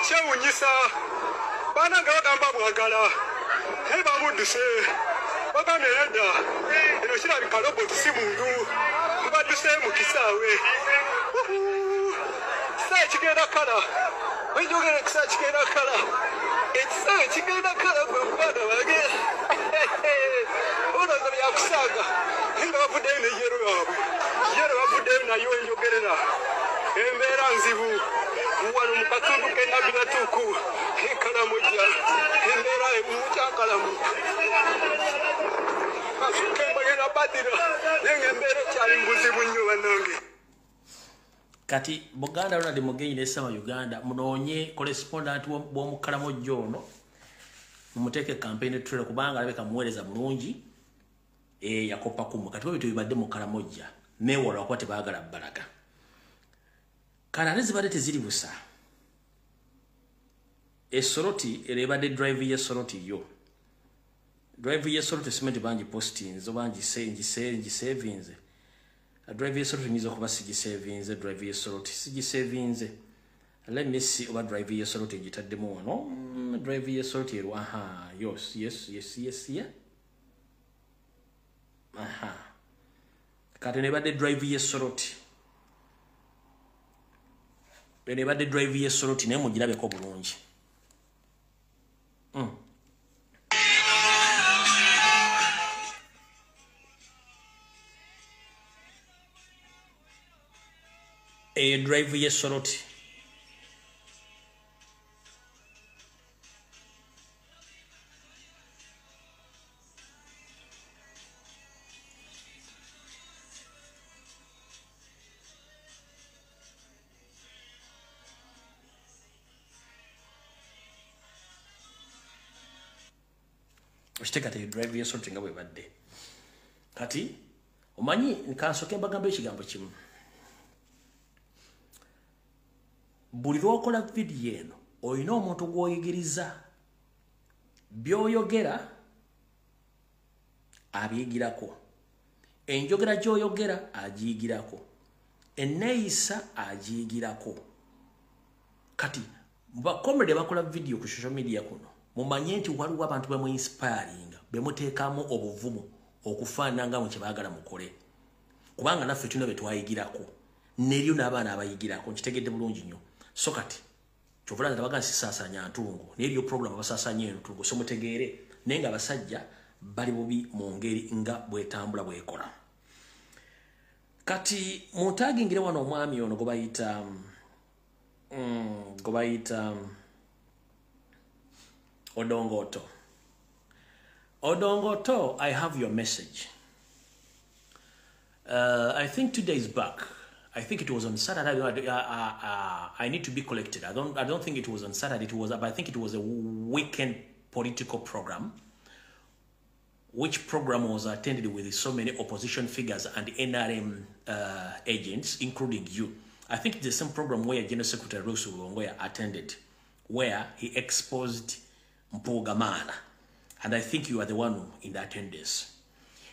Kyewunyisa! Baana nga bagamba bwagala! Bamuduse! Bagambye nedda! Eno kirabika roboti si muntu tubaduse mu kisawe ekisawe kigenda kala wenjogera ekisawe kigenda kala ekisawe kigenda kala gwe muganda wange olowooza byakusaaga nga bavuddeyo ne yero yaabwe yero bavuddeyo nayo enjogerera embeera nzibu wano mu katundu k'ennabinatuuku ekalamu ejja embeera emukyakalamu Kati Buganda Ronald Mugenyi ne Sama Uganda munoonye correspondent bw'omukalamojo ono mumuteke campaign trail kubanga alabeka muweereza mulungi yakopa kumu kati bwe bibadde mukalamoja mewala kwa tebaagala balaga kana zibadde teziri busa esoroti erebadde drive ye soroti yo drive ye soroti simenti banji posting zo banji savings drive ye soroti nizo kuba sigi savings drive ye soroti sigi savings let me see over drive ye soroti gitaddemu wano drive ye soroti ero aha yes yeah aha kati nebadde drive ye soroti nebadde drive ye soroti naye mugirabeko bulungi drive ye soroti Ochitegate drive ye soroti nga bwe badde kati omanyi nkansoke mbagambe ekigambo kimu buli lwokola video eno oyina omuntu gwoyigiriza byoyogera abyigirako enjogera gyoyogera agiyigirako enneeyisa agiyigirako kati bakomrede bakola video ku social media kuno mumanye nti waliwo abantu bemu inspiring bemuteekamu obuvumu okufaanana nga mu kye baagala mukole kubanga naffe tulina bye twayigirako neryo n'abaana abayigirako nkitegedde bulungi nnyo so kati kyovula tabaga sisaasanya ntungo neryo program basaasanya entungo so mutegeere naye nga abasajja bali bubi mu ngeri nga bwetambula bwekola kati mutagingire wano omwami ono gobayita Odongoto, I have your message. I think 2 days back, I think it was on Saturday. I need to be collected. I don't think it was on Saturday. It was, but I think it was a weekend political program, which program was attended with so many opposition figures and NRM agents, including you. I think it's the same program where General Secretary Rusu Longoya attended, where he exposed Mpugamana. And I think you are the one in the attendance.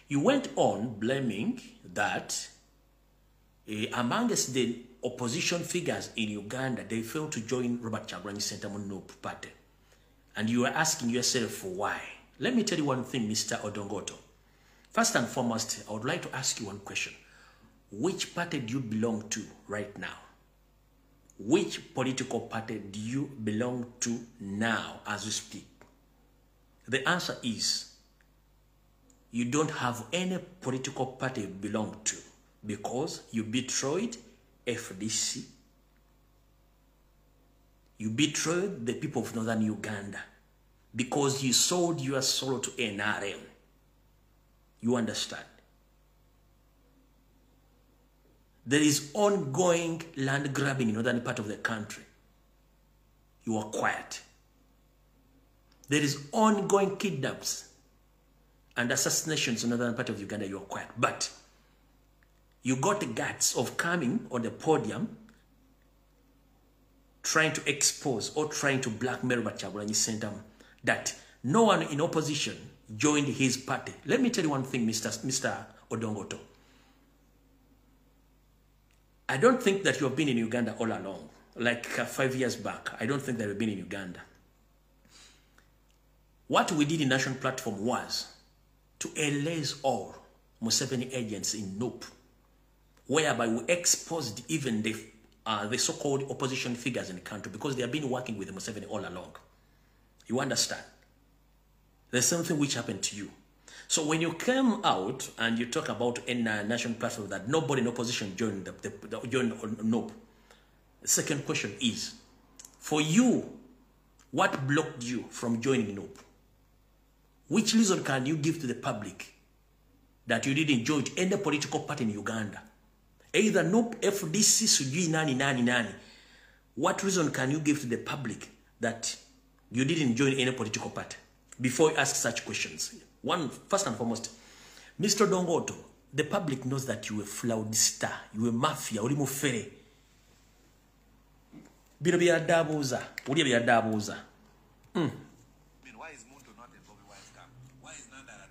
You went on blaming that amongst the opposition figures in Uganda, they failed to join Robert Kyagulanyi Ssentamu party. And you are asking yourself why. Let me tell you one thing, Mr. Odongoto. First and foremost, I would like to ask you one question. Which party do you belong to right now? Which political party do you belong to now as we speak? The answer is you don't have any political party you belong to because you betrayed FDC. You betrayed the people of Northern Uganda because you sold your soul to NRM. You understand? There is ongoing land grabbing in northern part of the country. You are quiet. There is ongoing kidnaps and assassinations in northern part of Uganda. You are quiet. But you got the guts of coming on the podium trying to expose or trying to blackmail Kyagulanyi Ssentamu that no one in opposition joined his party. Let me tell you one thing, Mr. Odongoto. I don't think that you have been in Uganda all along. Like 5 years back, I don't think that you've been in Uganda. What we did in National Platform was to erase all Museveni agents in NUP, whereby we exposed even the so-called opposition figures in the country because they have been working with Museveni all along. You understand? There's something which happened to you. So when you came out and you talk about a national platform that nobody in opposition joined joined NUP, the second question is, for you, what blocked you from joining NUP? Which reason can you give to the public that you didn't join any political party in Uganda? Either NUP, FDC, Sujui, Nani. What reason can you give to the public that you didn't join any political party? Before you ask such questions. One, first and foremost, Mr. Dongoto, the public knows that you were fraudster, you were mafia, uri mufere. Bino byadabuza, uri byadabuza. Why is Muntu not in Bobby Wine's camp? Why is Nandara?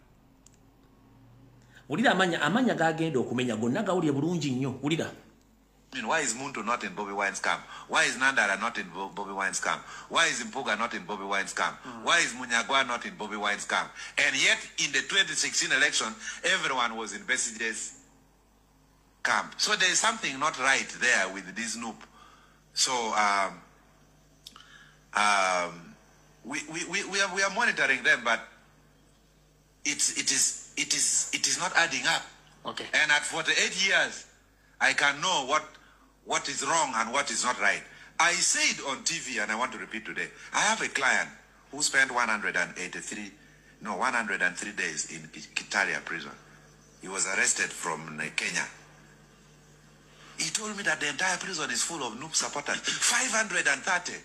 Ulira amanya gagenda okumenya gonna gawulye bulungi nnyo. Ulira. Why is Muntu not in Bobby Wine's camp? Why is Nandara not in Bobby Wine's camp? Why is Mpuga not in Bobby Wine's camp? Why is Munyagwa not in Bobby Wine's camp? And yet, in the 2016 election, everyone was in Besige's camp. So there is something not right there with this NUP. So we are monitoring them, but it is not adding up. Okay. And at 48 years, I can know what is wrong and what is not right. I said on TV, and I want to repeat today, I have a client who spent 103 days in Kitaria prison. He was arrested from Kenya. He told me that the entire prison is full of NUP supporters, 530.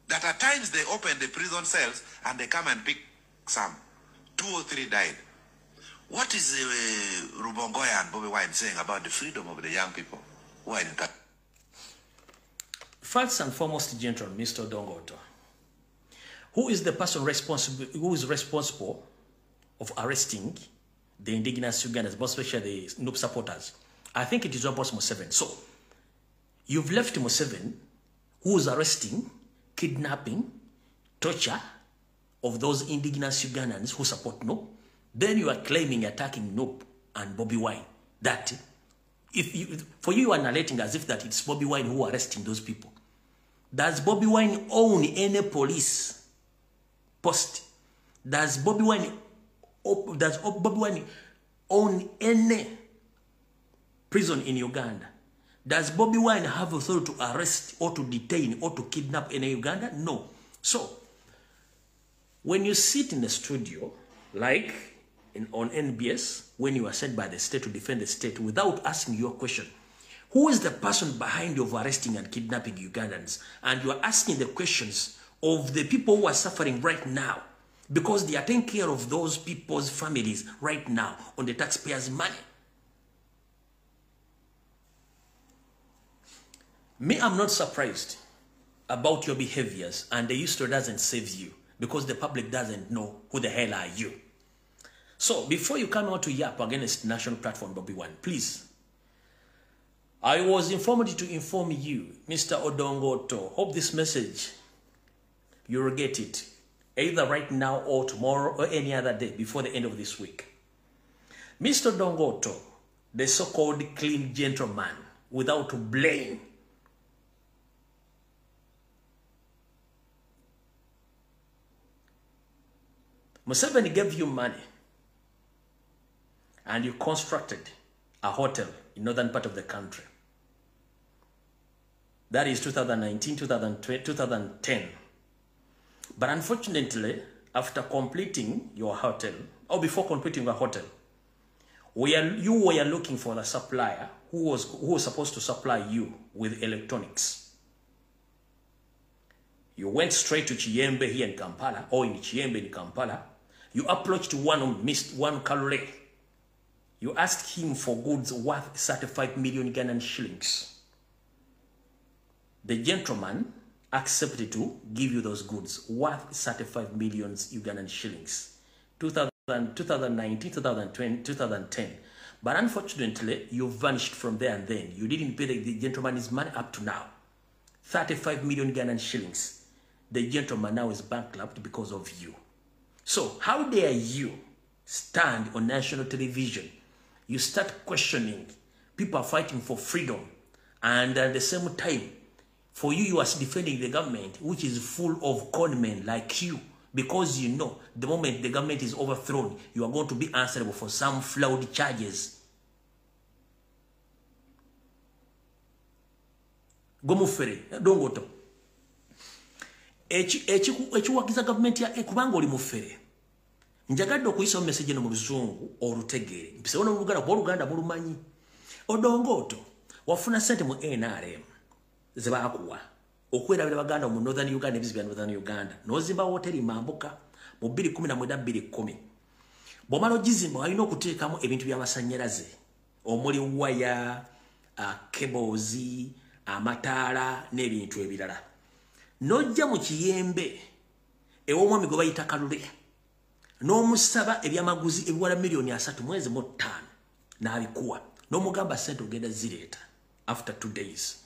That at times they open the prison cells and they come and pick some. 2 or 3 died. What is Rubongoya and Bobby Wine saying about the freedom of the young people who are in that? First and foremost, gentleman, Mr. Dongoto, who is the person responsible of arresting the indigenous Ugandans, especially the NUP supporters? I think it is your boss Museveni. So, you've left Museveni, who is arresting, kidnapping, torture of those indigenous Ugandans who support NUP. Then you are claiming attacking NUP and Bobby Wine. That, for you are narrating as if that it's Bobby Wine who are arresting those people. Does Bobby Wine own any police post? Does Bobby Wine own any prison in Uganda? Does Bobby Wine have authority to arrest or to detain or to kidnap any Uganda? No. So, when you sit in the studio, like on NBS, when you are sent by the state to defend the state without asking your question, who is the person behind you of arresting and kidnapping Ugandans? And you are asking the questions of the people who are suffering right now because they are taking care of those people's families right now on the taxpayers' money. Me, I'm not surprised about your behaviors, and the history doesn't save you because the public doesn't know who the hell are you. So, before you come out to yap against National Platform Bobby Wine, please, I was informed to inform you, Mr. Odongoto. Hope this message, you'll get it, either right now or tomorrow or any other day before the end of this week. Mr. Dongoto, the so-called clean gentleman, without blame, Museveni gave you money and you constructed a hotel in northern part of the country. That is 2019, 2020, 2010. But unfortunately, after completing your hotel, or before completing your hotel, you were looking for the supplier who was supposed to supply you with electronics. You went straight to Chiyembe here in Kampala, or in Chiyembe in Kampala. You approached one Kalule. You asked him for goods worth 35 million Ghanaian shillings. The gentleman accepted to give you those goods worth 35 million Ugandan shillings. 2019, 2020, 2010. But unfortunately, you vanished from there and then. You didn't pay the gentleman his money up to now. 35 million Ghanaian shillings. The gentleman now is bankrupt because of you. So, how dare you stand on national television? You start questioning. People are fighting for freedom. And at the same time, for you, you are defending the government, which is full of conmen like you. Because you know, the moment the government is overthrown, you are going to be answerable for some flawed charges. Gomufere, don't go to. Echiwakiza government ya kubanga oli mufere. Njagadde okuyisa message no mu Luzungu olutegere. Mpise ono Oluganda bulumanyi. Odongoto wafuna sente mu NRM. Zebakuwa. Okwera Baganda mu Northern Uganda ebizibya Northern Uganda. Nozimba hoteli Mambuka mu 2010. Bomalo gizimba alina okuteekamu ebintu by'amasanyalaze. Omuli waya, cables, amataala n'ebintu ebirala. Nojja mu Kiyembe ew'omwami gwe bayita Kalule n'omusaba ebyamaguzi ebiwala milioni 3 mwezi mu 5 n'abikuwa n'omugamba sente ogenda zireeta after 2 days.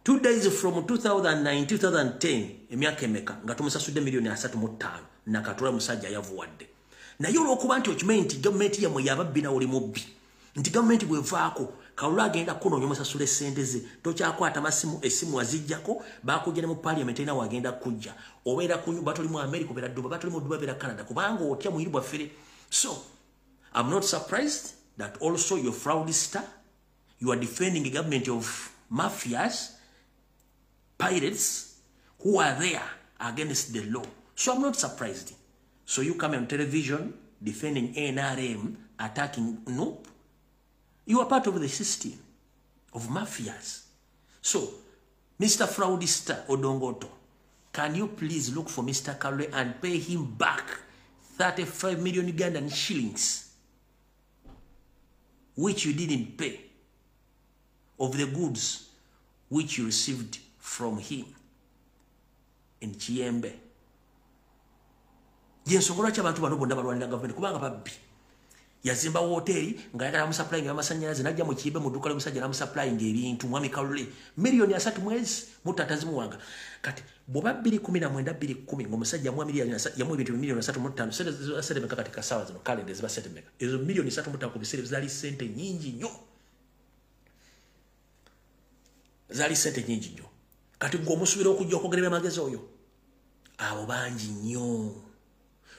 2 days from 2009 2010 emyaka emeka nga tumusasudde milioni 3 mu 5 nakatula musajja yavuwadde. Naye olw'okuba nti okimanyi nti gavumenti yamwe yababbi na oli mubbi nti gavumenti bwevaako Kalula agenda kunoonya musasule sente ze tokyakwata esimu azijjako bakujja mu parliament ena wagenda kujja obeera ku batoli mu America obeera Dubai batoli mu Dubai obeera Canada kubanga otya muyiru bwafere. So I'm not surprised that also your fraudster, you are defending a government of mafias, pirates who are there against the law. So I'm not surprised. So you come on television defending NRM, attacking Nope. You are part of the system of mafias. So, Mr. Fraudista Odongoto, can you please look for Mr. Kalule and pay him back 35 million Ugandan shillings, which you didn't pay, of the goods which you received from him in Chiyembe. Jensongora chabantu bano bonna balwanira government kubanga babbi. Yazimba hoteli ngayagala musupplying amasanyalaze najja mu Kiyembe mu duka musajja na musupplying ebintu mwami Kalule milioni 3 mwezi mutatazimu wanga kati boba 2010 ngomusajja mu milioni 3 yamu ebintu milioni 3.5 sente meka katika sawa zino calendar ziba sente meka ezo milioni 3.5 ku bisere zali sente nyingi nnyo kati ngomusubira okujja okugerera magezi oyo abo bangi nnyo.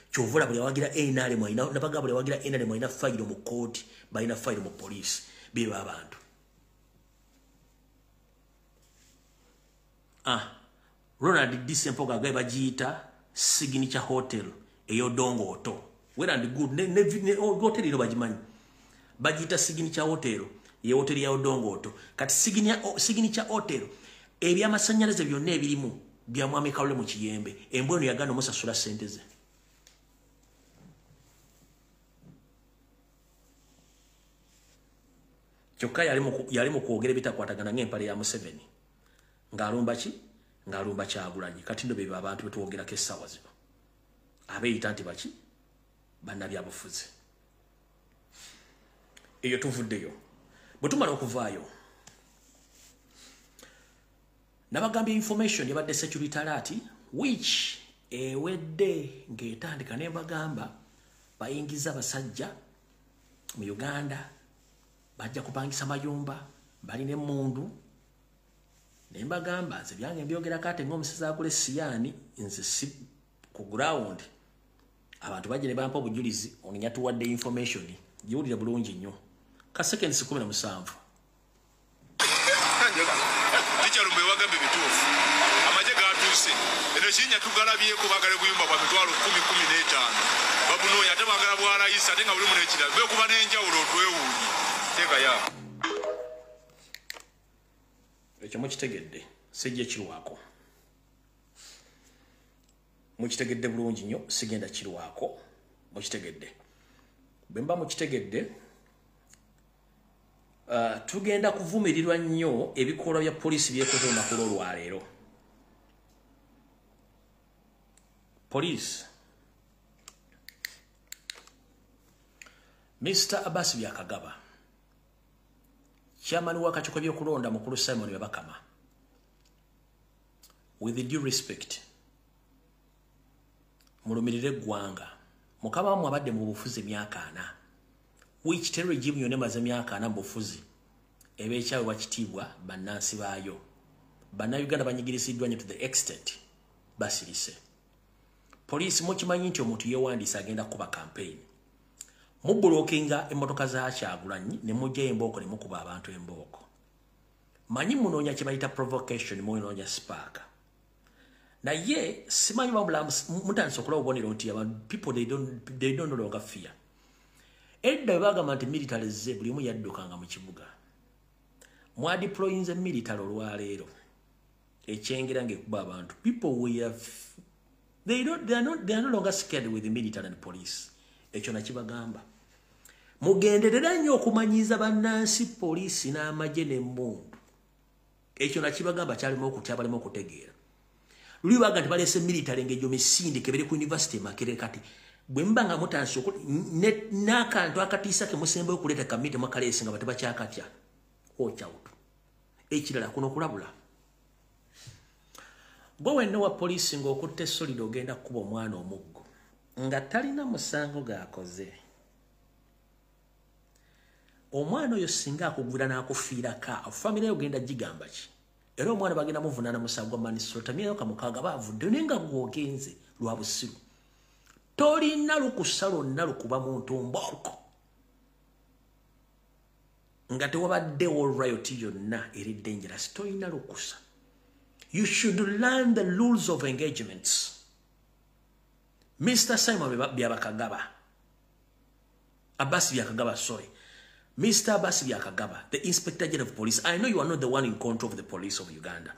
Chovula buli wagira NRM ina nabaga buli wagira NRM ina file mu court baina file mu police biba abantu. Ronald Disempo gaga bajiita signature hotel eyo Dongoto. Well and good ne hotel ino bajimanyi. Bajiita signature hotel ye hotel ya Dongoto. Kati signature hotel ebya masanyalaze byonna ebirimu bya mwami Kalule mu Kiyembe. Embweno yagano musasula sente ze. Kyokka yali mu kwogera bitakwatagana ng'empale ya Museveni. Ng'alumba ki? Ng'alumba Kyagulanyi. Kati ndo beba abantu betwogerako essaawa zino. Abeeyita nti baki? Bannabyabufuzi. Eyo tuvuddeyo. Bwe tumala okuvaayo. Nabagambye information yabadde security alert which ewedde ng'etandika ne bagamba bayingiza abasajja mu Uganda. Bajja kupangisa mayumba bali ne mundu nemba gamba ze byange mbyogera kate ng'omuseza akule Siyani nze si ku ground abantu bajje ne bampa obujulizi oninya tuwadde information giwulira bulungi nnyo ka seconds 17 Tikyalumbe wagambe bituufu amaje gatuuse eno kinya tugalabyeko bagale buyumba bwa mitwalo 10-15 babunoonya ate bagala bwalayisa ate nga buli muno ekirala bekuba n'enjawulo twewuunyi teeka ya ekyo mukitegedde sijja kirwako mukitegedde bulungi nnyo sigenda kirwako mukitegedde bemba mukitegedde tugenda kuvumirirwa nnyo ebikolwa bya poliisi byekoze olunaku olwaleero poliisi Mr. Abbas Byakagaba chairman w'akakiiko by'okulonda mukulu Simon Babakama with the due respect mulumirire eggwanga mukama wammwe abadde mu bufuzi emyaka 4 which terror regime yone maze myaka 4 mu bufuzi ebeekyawe wakitiibwa bannansi baayo bannayuganda banyigiriziddwa nnyo to the extent basirise poliisi mukimanyi nti omuntu yeewandiisa agenda kuba campaign mubulookinga emmotoka za Kyagulanyi ne mujja embooko ne mukuba abantu embooko manyi munoonya kye bayita provocation munoonya spark naye simanyi bamulamu mutandise okulaba obubonero nti people they don't no longer fear edda bagamba nti military ze buli omu yaddukanga mu kibuga mwadeployinze military olwaleero ekyengera ng'ekuba abantu people they are no longer scared with the military and police ekyo nakibagamba mugenderera nnyo okumanyiza bannansi poliisi n'amagye n'emmundu ekyo nakibagamba kyalimu okutya balimu okutegeera luli baga nti baleese military ng'egyo misinde kebere ku university Makerere kati bwe mbanga mutansi n'akantu akatiisa ke musembe okuleeta kamite mwakaleese nga batebakyakatya watch out ekirala kuno kulabula gwe wenna wa poliisi ng'okutte solid ogenda kuba omwana omuggo nga talina musango g'akoze omwana oyo singa akugwira n'akufiiraka famire ogenda gigamba ki era omwana bagenda muvunaana musango gwa manisota myaka kamukaaga baavudde naye nga gwogenze lwa busiru tolina lukusa lwonna lukuba muntu mbooko nga tewabaddewo riot yonna eri dangerous tolina lukusa you should learn the rules of engagements. Mr. Simon Byabakagaba Abbas Byakagaba, sorry. Mr. Abbas Byakagaba, the Inspector General of Police. I know you are not the one in control of the police of Uganda,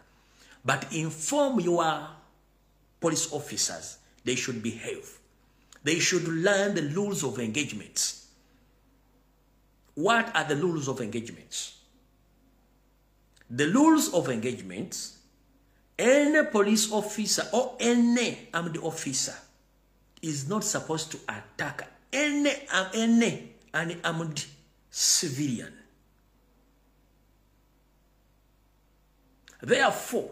but inform your police officers they should behave. They should learn the rules of engagements. What are the rules of engagements? The rules of engagements, any police officer or any armed officer is not supposed to attack any armed civilian. Therefore,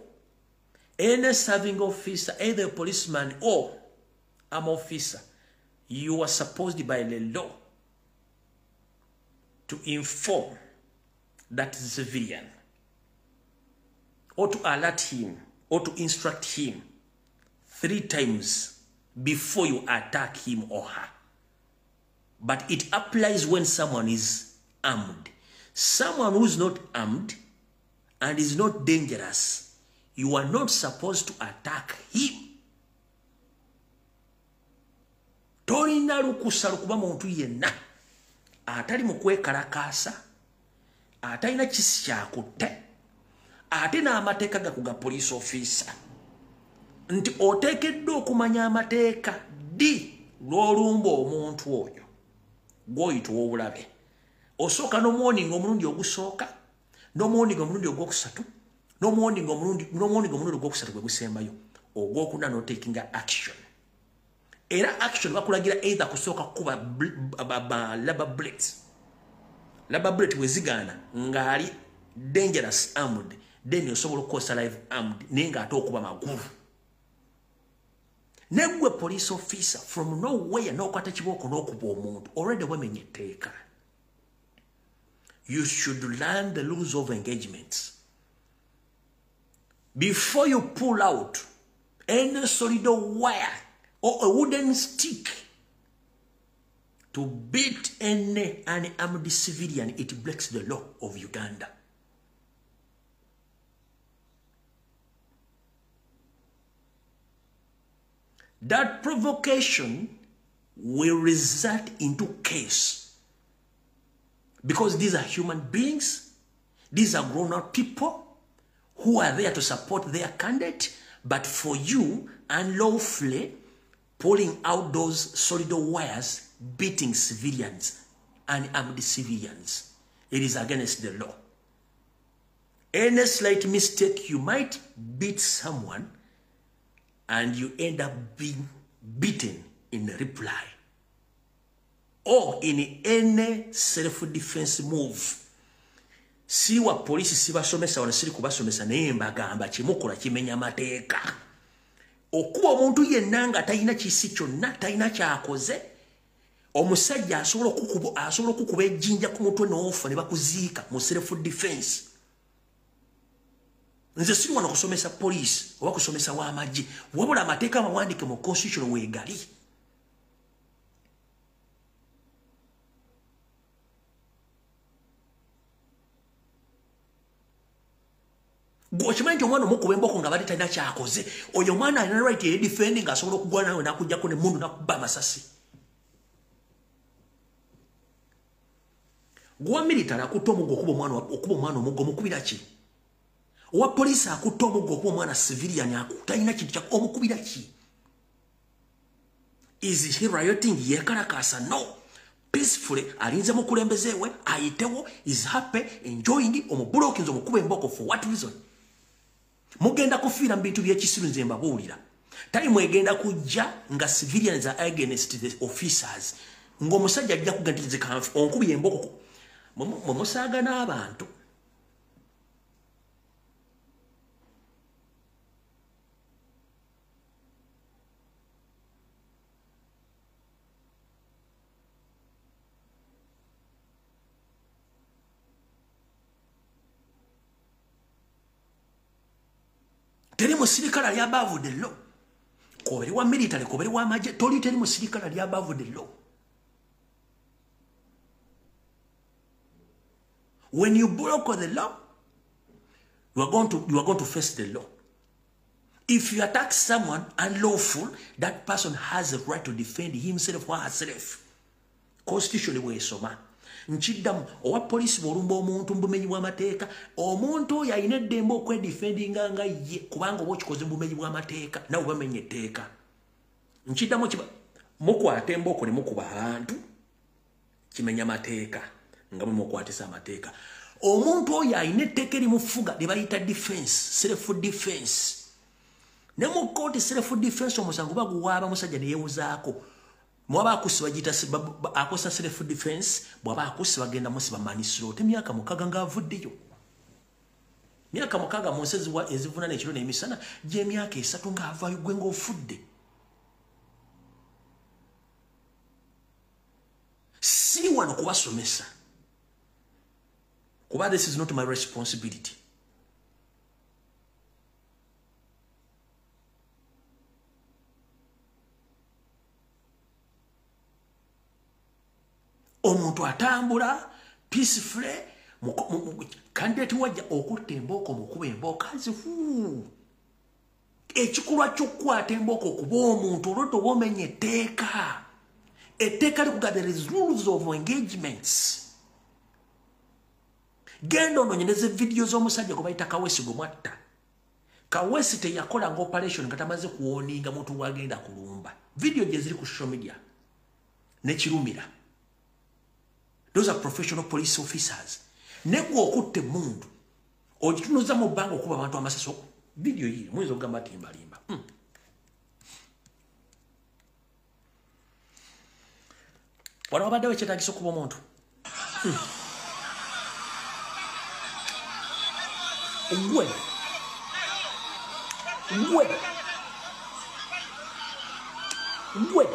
any serving officer, either a policeman or armed officer, you are supposed by the law to inform that civilian or to alert him or to instruct him 3 times before you attack him or her. But it applies when someone is armed. Someone who is not armed and is not dangerous, you are not supposed to attack him. Tolina lukusa lukuba muntu yenna atali mu kwekalakaasa atalina kisi kyakutte ate n'amateeka gakuga police officer nti oteekeddwa okumanya amateeka ddi lw'olumba omuntu oyo gw'oyitibwa obulabe osooka n'omuwoninga omulundi ogusooka n'omuwoninga omulundi ogwokusatu n'omuwoninga omulundi ogwokusatu gwe gusembayo ogwokuna n'oteekinga action era action bakulagira either kusooka kuba rubber bullet wezigaana ng'ali dangerous armed then osobola okukosa live armed naye ng'ate okuba magulu negwe police officer from nowhere n'okwata kibooko n'okuba omuntu already wamenye etteeka. You should learn the rules of engagements before you pull out any solid wire or a wooden stick To beat any unarmed civilian, it breaks the law of Uganda. That provocation will result into case. Because these are human beings. These are grown-up people who are there to support their candidate. But for you, unlawfully pulling out those solid wires, beating civilians, unarmed civilians, it is against the law. Any slight mistake, you might beat someone and you end up being beaten in reply. Or in any self-defense move. Siwa polisi siwa somesa wana siri kubasomesa nemba gamba chimukola chimenya mateeka. Okuwa omuntu yenanga tayina kisicho na tayina kyakoze. Omusajja asobola okukuba ejjinja ku mutwe n'ofa ne bakuziika mu self-defense. Nze siri wano kusomesa polisi oba kusomesa w'amagye wabula amateeka amawandiike mu constitution weegali. Gwokimanyi omwana omukuba emboko nga bali talina kyakoze oyo omwana alina right ye defending asobola okugwa nawe n'akuggyako n'emmundu n'akuba amasasi. Gwa military akutta omuggo okuba omwana omuggo omukubira ki? Owa polisi akutta omuggo okuba omwana civilian talina kintu kya omukubira ki? Is he rioting yekalakasa? No. Peacefully alinze mukulembeze we ayitewo is happy enjoying omubulokins omukuba emboko for what reason? Mugenda kufiira mu bintu by'ekisiru nze mbabuulira. Time egenda kujja nga civilians are against the officers. Ng'omusajja ajja kugantiriza kanfu onkubi emboko mumusaaga n'abantu. Teri musirikale ali above the law. Koberi wa military, koberi wa maje, toli teri musirikale ali above the law. When you broke the law, you are going to face the law. If you attack someone unlawful, that person has a right to defend himself or herself. Constitution we soma. Nchiddamu owa polisi bolumba omuntu mbumenyi bw'amateeka omuntu oyo alina eddembe okwedifendinga nga ye kubanga oba okikoze mbumenyi bw'amateeka nawe bamenye etteeka. Nchiddamu mukwata emboko ne mukuba abantu kimenya mateeka nga mukwatisa amateeka. Omuntu oyo alina etteeka erimufuga lye bayita defense, self-defense. Ne mu kkooti self-defense omusango baguwaaba musajja ne yeewuzaako. Mwaba akusiba jita akosa self-defense, mwaba akusiba genda musiba manisiro. Temyaka mukaga nga avuddeyo. Myaka mukaga mu nsezi wa ezivuna n'ekiro n'emisana, gye myaka 3 nga avaayo gwe ng'ofudde. Si wano kubasomesa. Kuba this is not my responsibility. Omuntu atambula peacefully candidate wajja okutta emboko mukuba emboko azi ekikulwa ky'okukwata emboko okuba omuntu olwedde oba omenya etteeka. Etteeka likuga there is rules of engagements. Genda ononyereze video z'omusajja gwe bayita Kawesi gwe mwatta. Kawesi teyakola nga operation nga tamaze kuwoninga muntu gwagenda kulumba. Video gye ziri ku social media nekirumira. Those are professional police officers. Negwe okutte mundu ogitunuza mu bbanga okuba abantu amasaso. Video hii mwezo kugamba timbalimba. Wano wabaddewo ekyetaagisa okuba omuntu. Gwe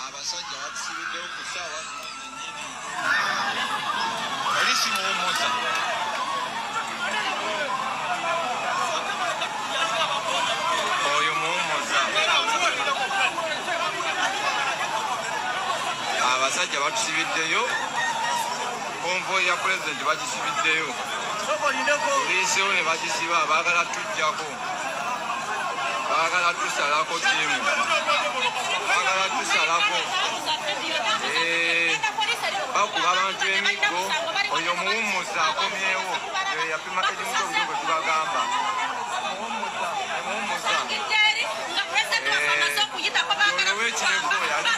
abasajja batusibiddewo ku ssaawa polisi muwummuza oyo muwummuza abasajja batusibiddeyo konvoyi ya pulezidenti bagisibiddeyo poliisiyo ne bagisiba baagala tujjako baagala tusalako tiimu baagala tusalako bakuba abantu emiggo oyo muwummuza akomyewo yapima ekimuto obuto bwe tubagamba muwummuza ono w'ekirevu yali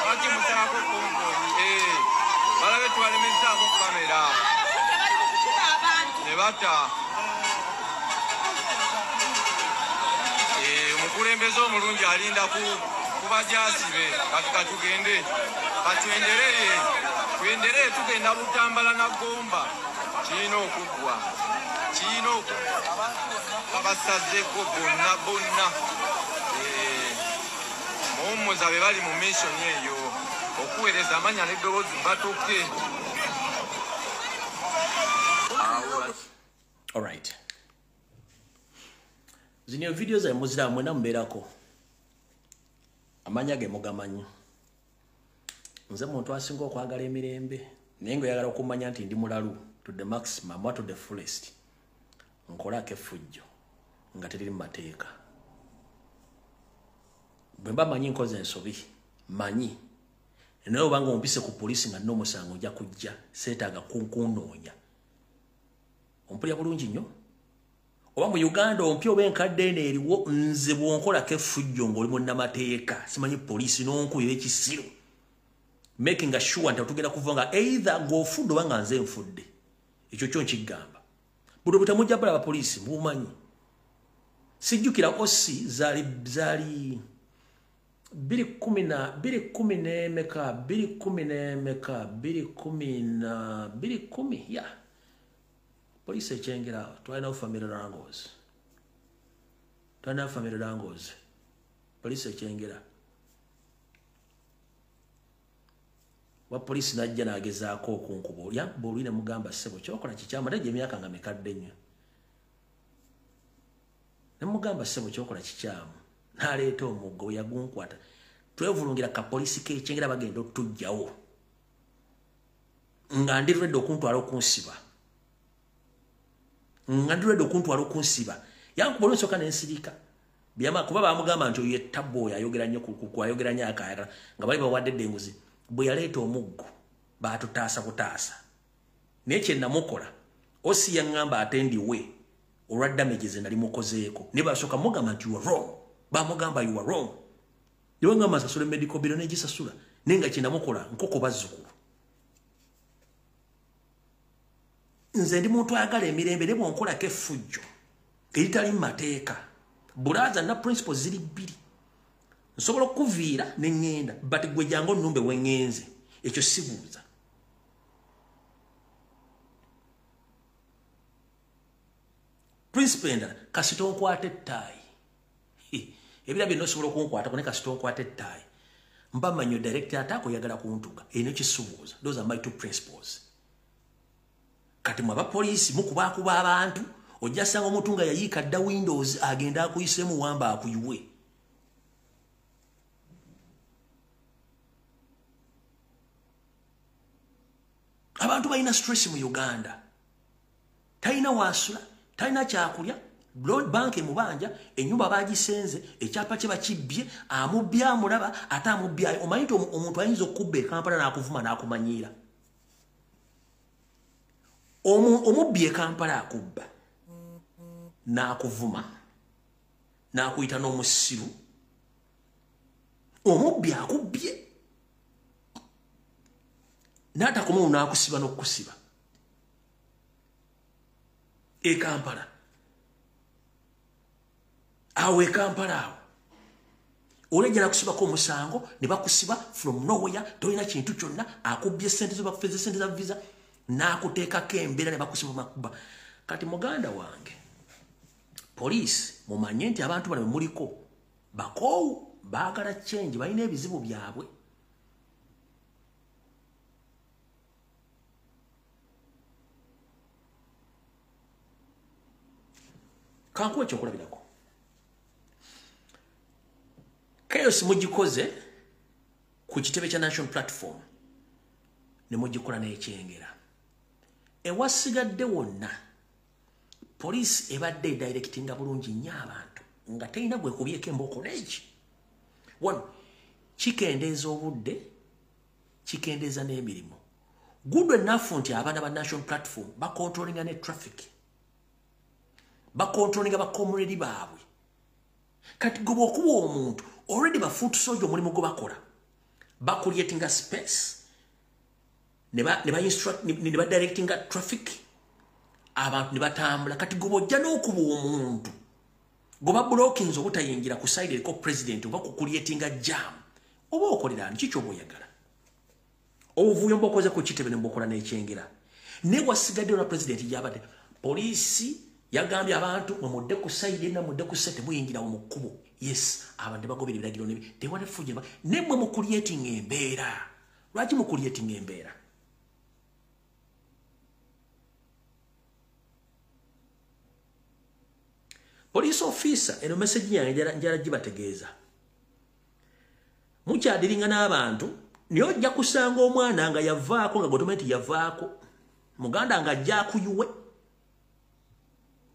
bakimusaako konvoyi balabe twalemezzaako kamera ne bata omukulembeze omulungi alinda kubajasibe katugende twendereye tugenda butambala na gomba kirina okuggwa abasazeko bonna muwummuza be bali mu missoni eyo okuweereza amanya n'eddoboozi batuke. Alright. Zino video za muzira mwena mberako. Amanya ge mugamanyi. Nze muntu asinga okwagala emirembe. Naye ngoyagala okumanya nti ndi mulalu to the maximum or to the fullest. Nkola kefujjo nga teriri mateeka. Bwemba manyi nkoze ensobi. Manyi. Naye obanga ompise ku polisi nga nno musango ojja kujja seetaaga kunkunoonya. Ompulya bulungi nnyo. Oba mu Uganda ompya oba enkadde eno eriwo nze bw'onkolako effujjo ng'oli munnamateeka simanyi polisi n'onkuyira ekisiro making sure nti otugenda kuva nga either ng'ofudde oba nga nze nfudde ekyo kyo nkigamba buno butamujja bala abapoliisi mubumanyi sijjukira osi zaali 2010 ya police echengera twalina family rangozi police echengera wa police najja nagezaako okunkubuulya bw'olina mugamba ssebo kyokola kikyama tajja emyaka nga mikadde nnyo ne mugamba ssebo kyokola kikyamu n'aleeta omuggo we yagunkwata twevulungira ka polisi k'echengera bagenda otujjawo nga ndi redde okuntwala okunsiba ngandulede okuntwala okunsiba yankuba olwensooka n'ensirika byama kuba bamugamba nti oyo ettabbo oyo ayogera nnyo ayogera nnyo akayaga nga bali bawadde eddenguzi bwe yaleeta omuggo baatutaasa butaasa naye kye namukola osi yaŋŋamba ate ndiwe olwa damage ze nali mukozeeko ne basooka mugamba nti you are wrong bamugamba you are wrong niwe ngamba nsasula medical bill n'egisasula naye nga kye namukola nkoko bazzukulu nze ndi muntu ayagala emirembe ne bw'onkolako effujjo eritali mu mateeka bulaaza na principles ziri bbiri nsobola okuviira ne ŋŋenda but gwe jangu onnumbe we ŋŋenze ekyo sibuuza principle endala kasita onkwata ettaayi ebira byonna osobola okunkwatako ne kasita onkwata ettaayi mba manyo director ate akoyagala kuntuga erina ekisubuuza those are my two principles kati mwa bapoliisi mukubaakuba abantu ojja sanga omuntu nga yayiika dda windows agenda akuyisemu wamba akuyiwe abantu balina stress mu Uganda talina waasula talina kyakulya Blood Bank mubanja enyumba bagisenze ekyapa kye bakibbye amubbya amulaba ate amubbyayo omanyi nti omuntu ayinza okubba Kampala n'akuvuma n'akumanyiira omubbi Kampala akubba n'akuvuma n'akuyita n'omusiru omubbi akubbye n'atakomawo n'akusiba n'okusiba Kampala awo Kampala awo olejja nakusibako omusango ne bakusiba from nowhere tolina kintu kyonna akubbye sente zo bakufeze sente za visa n'akuteekako embeera ne bakusiba makuba kati muganda wange poliisi mumanye nti abantu bano muliko bakoowu baagala change balina ebizibu byabwe kankuwe kyokulabirako chaos mugikoze ku kitebe kya national platform ne mugikola n'ekyengera ewasigadde wonna police ebadde directinga bulungi nnyo abantu nga teyina gwe kubyeko emboko n'eki wano kikendeeza obudde kikendeeza n'emirimu good enough nti abaana ba national platform bakontrolinga ne traffic bakontrolinga bakomredi baabwe kati goba okuba omuntu already bafuutu soja omulimu gwe bakola bakuliatinga space ne ba directinga traffic abantu ne batambula kati goba ojja n'okuba omuntu goba blockings obutayingira ku side eriko president oba kukuliatinga jam oba okolera nki ky'oba oyagala obuvuyo mbokoze ku kitebe ne mbokola n'ekyengera ne wasigadde na president yabadde poliisi yagambye abantu mudde ku side na mudde ku sete muyingira mu kkubo yes abantu bagobera ebiragiro nebi tewale fuje ne mwe mu creating embeera lwaki mu creating embeera police officer eno message yange njala gibategeeza mukyadiringa n'abantu niyo ojja kusanga omwana nga yavaako nga government yavaako muganda nga ajja kuyuwe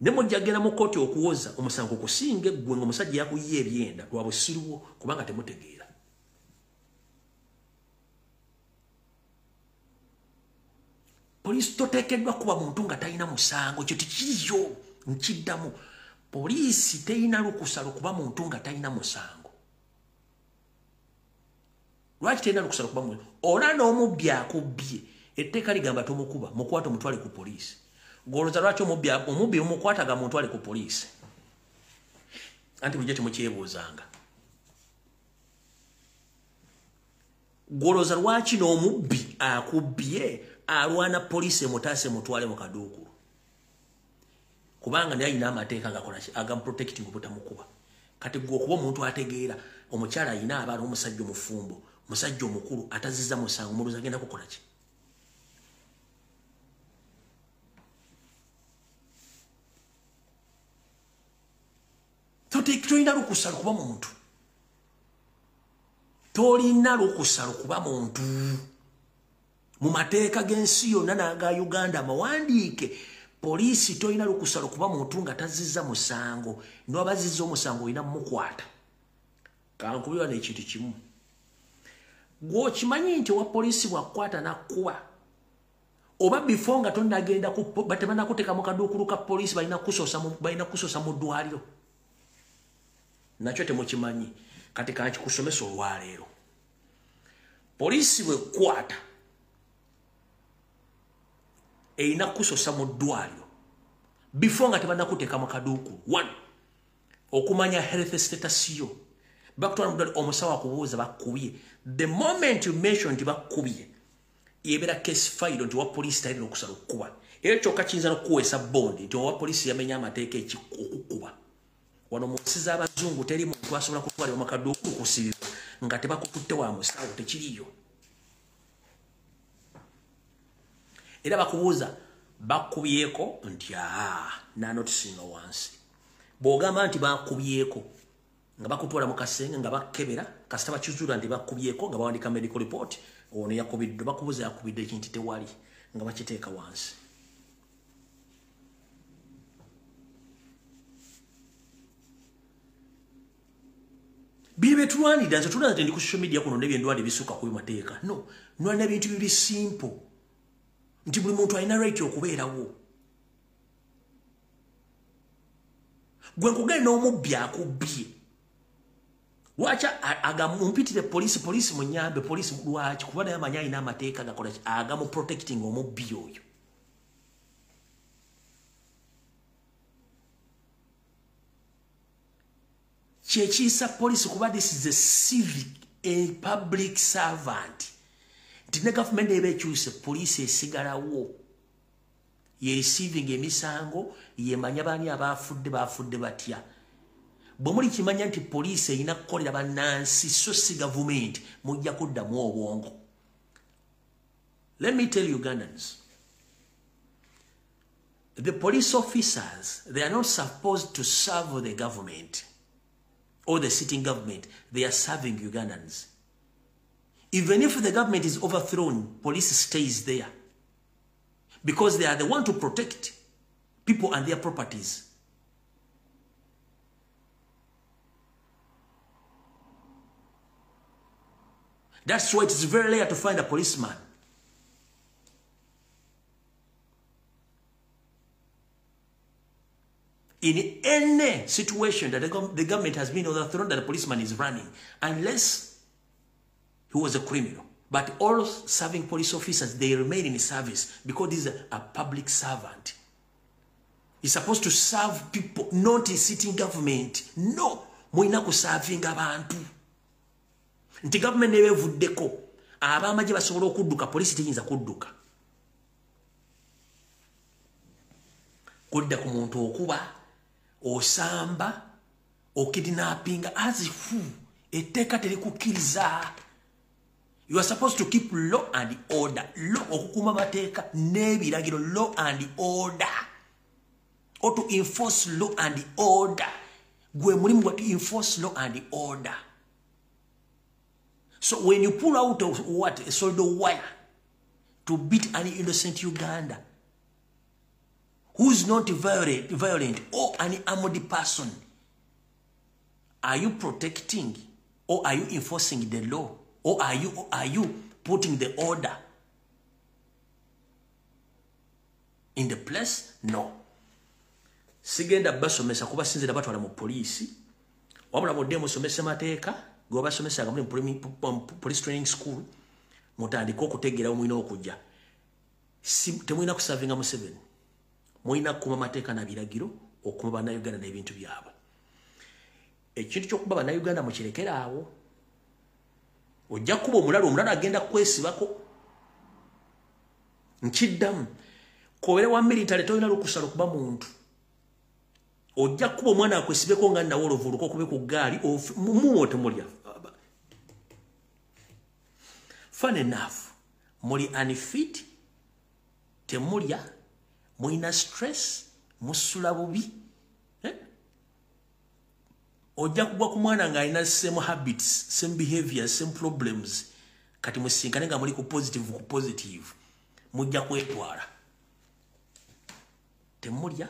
ne mujjagera mu kooti okuwoza omusango kusinga gwe ng'omusajja yakuyiye ebyenda lwa busiruwo kubanga temutegeera poliisi toteekeddwa kuba muntu nga talina musango kyo tikiriyo nkiddamu poliisi terina lukusa lukuba muntu nga talina musango lwaki terina lukusa lukuba muntu ona n'omubbi akubbye etteeka ligamba tomukuba mukwata omutwale ku poliisi goloza lwaki omubbi omukwataga muntu ali ku poliisi anti bulijjo temukyebuuzanga goloza lwaki n'omubbi akubbye alwana poliisi emutaase mutwale mu kaduukulu kubanga naye ayina amateeka gakolaki agamuprotecting obutamukuba kati gwe okuba omuntu ategeera omukyala ayina abaana omusajja omufumbo musajja omukulu atazizza musango omuluzi agenda kukola ki tolina lukusa lukuba muntu tolina lukusa lukuba muntu mu mateeka g'ensi yonna n'aga Uganda mawandiike poliisi tolina lukusa lukuba muntu nga tazizza musango n'abazizza omusango olina mukwata kankubirwa n'ekintu kimu gw'okimanyi nti owa poliisi bw'akwata n'akkuba oba before nga tonnagenda tebannakuteeka mu kaduukulu ka poliisi balina kusoosa mu ddwaliro nakyo temukimanyi kati kankikusomesa olwaleero poliisi bw'ekwata erina kusosa mu ddwaliro before nga tebannakuteeka mu kaduukulu one okumanya health status yo bakutwala muddwaliro omusawo akubuuza bakkubye the moment you mention nti bakkubye yebeera case file nti owa poliisi talina okusala okkuba era kyokka kiyinza n'okukuweesa bondi nti owa poliisi yamenya amateeka okukkuba wano mu nsi z'abazungu teri muntu asobola kutwalibwa mu kaduukulu kusibibwa nga tebakututte wa musawo tekiriyo era bakubuuza bakubyeko nti nanotisinga wansi bw'ogamba nti bakubyeko nga bakutwala mu kasenge nga bakebera kasita bakizuula nti bakubyeko nga bawandika medical report ono yakubiddwe bakubuuza yakubidde ekintu tewali nga bakiteeka wansi biri betulwanirira nze tulana nti ndi ku social media kuno nebyendwali bisukka kubi mateeka no nwanira bintu biri simple nti buli muntu alina right okubeerawo gwe nkugende n'omubbi akubbye lwaki agamumpitire poliisi munyambe poliisi lwaki kuba naye amanyi alina amateeka gakola agamuprotecting omubbi oyo kyekiyisa poliisi kuba this is a civic a public servant nti ne gavumenti eba ekyuse poliisi esigalawo ye receiving emisango yemanya baani abafudde batya bwe muli kimanya nti poliisi erina kukolera bannansi so si gavumenti mujja kuddamu obwongo let me tell Ugandans the police officers, they are not supposed to serve the government or the sitting government. They are serving Ugandans. Even if the government is overthrown, police stays there. Because they are the one to protect people and their properties. That's why it is very rare to find a policeman. In any situation that the government has been overthrown, that the policeman is running, unless he was a criminal. But all serving police officers, they remain in service because this is a public servant. He's supposed to serve people, not a sitting government. No, moina ku serving abantu. Nti government newe vuddeko, abamaje basobola okudduka, police teyinza kudduka. Kudda ku muntu okuba, osamba, okidnappinga, azifu, etteeka terikukkiriza. You are supposed to keep law and order. Law okukuma mateeka n'ebiragiro, law and order. Or to enforce law and order. Gwe mulimu gwa to enforce law and order. So when you pull out of what? A solid wire to beat an innocent Uganda who is not violent or an armed person, are you protecting or are you enforcing the law? Or are you putting the order in the place? No. Sigenda basomesa kuba sinzira batwala mu police. Wabula bodde musomesa mateeka, go basomesa ga mu police training school. Mutandika okutegeera omwina okujja. Temwina kusavinga mu 7. Mwina kuma mateeka na biragiro okuma bannayuganda n'ebintu byabwe. Ekintu ky'okuba bannayuganda mu kirekera awo. Ojja kuba omulala agenda kwesibako. Nkiddamu. Kobere wa military toyina lukusala okuba muntu. Ojja kuba omwana akwesibeko nga nawo oluvuluko kube ku gaali mumuwote mulya. Fun enough. Muli unfit. Temulya. Muina stress. Musula bubi. Ojja kugwa ku mwana nga alina same habits, same behaviors, same problems. Kati musinkane nga muli ku positive. Mujja kwetwala. Temulya,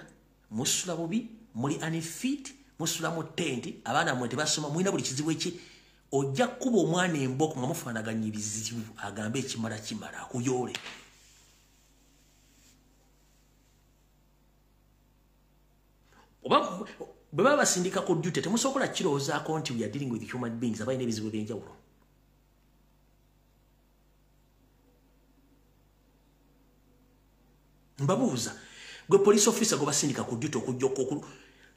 musula bubi, muli unfit, musula mu tent, abaana mwe tebasoma, mulina buli kizibu eki. Ojja kuba omwana emboko nga mufaanaganya ebizibu, agambe ekimala akuyole. Baba basindika ku duty temusokola kirowoozaako nti we are dealing with human beings abalina ebizibu by'enjawulo. Mbabuuza gwe police officer gwe basindika ku duty okujja okukulu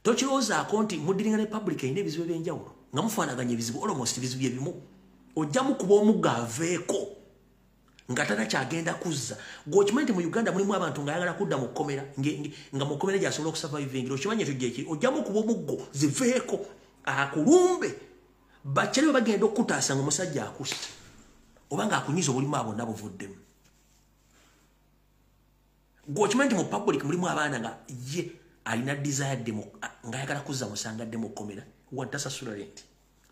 tokirowoozaako nti mudiringa ne public erina ebizibu by'enjawulo nga mufaanaganya ebizibu almost ebizibu ebimu ojja mukuba omugga aveeko nga tana kyagenda kuzza. Gwokimanyi nti mu Uganda mulimu abantu nga ayagala kudda mu kkomera nga mu kkomera gy'asobola okusurvivingira. Okimanyi ekyo gyeki ojjamu kuba omuggo ziveeko akulumbe bakyali bwe bagenda okukutaasa nga omusajja akusse oba nga akunyiza obulimu abo bonna buvuddemu. Gwokimanyi nti mu public mulimu abaana nga ye alina desire nga ayagala kuzza musangadde mu kkomera wa tasasula rent,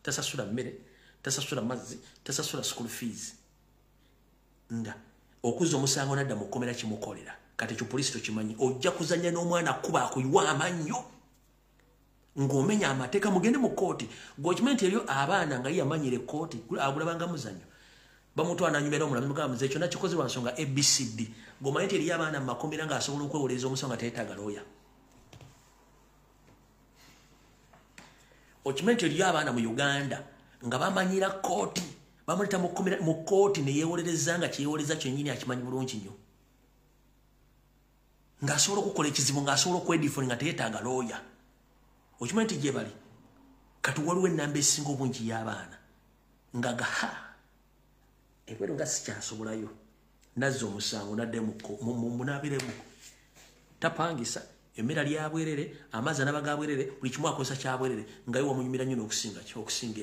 tasasula mmere, tasasula mazzi, tasasula school fees. Nga okuzza omusango nadda mu kkomera kimukolera. Kati ekyo poliisi tokimanyi. Ojja kuzannya n'omwana kuba akuyiwa amannyo ng'omenya amateeka mugende mu kooti. Gwokimanyi nti eryo abaana nga yamanyira ekkooti agulabanga muzannyo bamutwala nanyumira omulamu mugamba nze ekyo nakikoze lwa nsonga ABCD. Ng'omanyi nti eriyo abaana mu makomera ng'asobola okwewoleza omusango nga teyeetaaga looya. Okimanyi nti eriyo abaana mu Uganda nga bamanyira kooti bamuleta mu kooti ne yeewolereza nga kyeyewoleza kyennyini akimanyi bulungi nnyo. Ng'asobola okukola ekizibu ng'asobola okwedifoni nga teyeetaaga looya. Okimanyi nti gye bali kati waliwo ennamba esinga obungi y'abaana nga gaha ebweru nga sikyasobolayo nazza omusango nadde munaabiremu tapangisa emmera lyabwerere amazzi anaba gabwerere buli kimu akozesa kyabwerere nga yo wamunyumira nnyo n'okusinga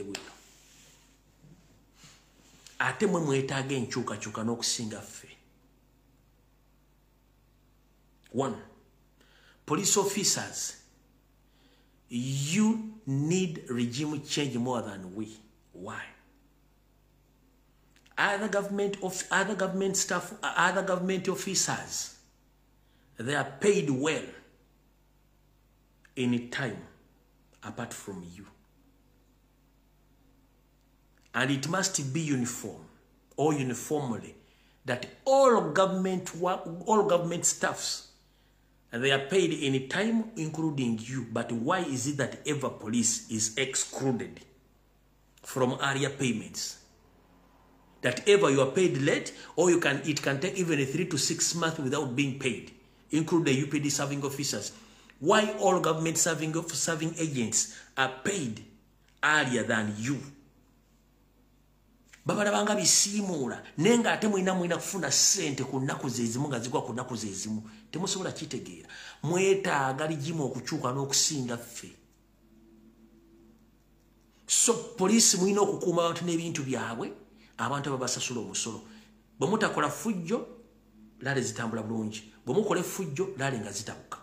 ebweru. Ate mwe mwetaaga enkyukakyuka n'okusinga ffe. 1. police officers, you need regime change more than we. Why? Other government staff, other government officers, they are paid well in time apart from you. And it must be uniform or uniformly that all government staffs, they are paid in time, including you. But why is it that every police is excluded from area payments? That ever you are paid late, or it can take even 3 to 6 months without being paid, including the UPD serving officers. Why all government serving agents are paid earlier than you? Babalabanga bisimula nenga ate mwina kufuna sente ku nnaku zezimu nga zigwa ku nnaku zezimu temusobola kitegeera. Mwetaaga ligimu okukyuka n'okusinga ffe. So police mwina okukuuma abantu n'ebintu byabwe, abantu ababasasula omusolo. Bwe mutakola fujjo laale zitambula bulungi, bwe mukola fujjo laale nga zitabuka.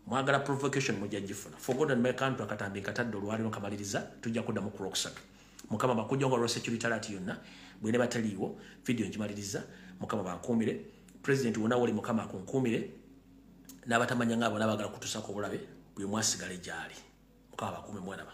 Mwagala provocation mujja gifuna. Forgotten my country akatambi katadde olwaliro kamaliriza tujja kuddamu ku Lwokusatu. Mukama bakujja ngo security alert yonna bwene bataliwo video njimaliriza mukama bakumire president wona wali mukama akunkumire n'abatamanya ngabo n'abagala kutusako bulabe bwe mwasigale jali mukama bakume mwana ba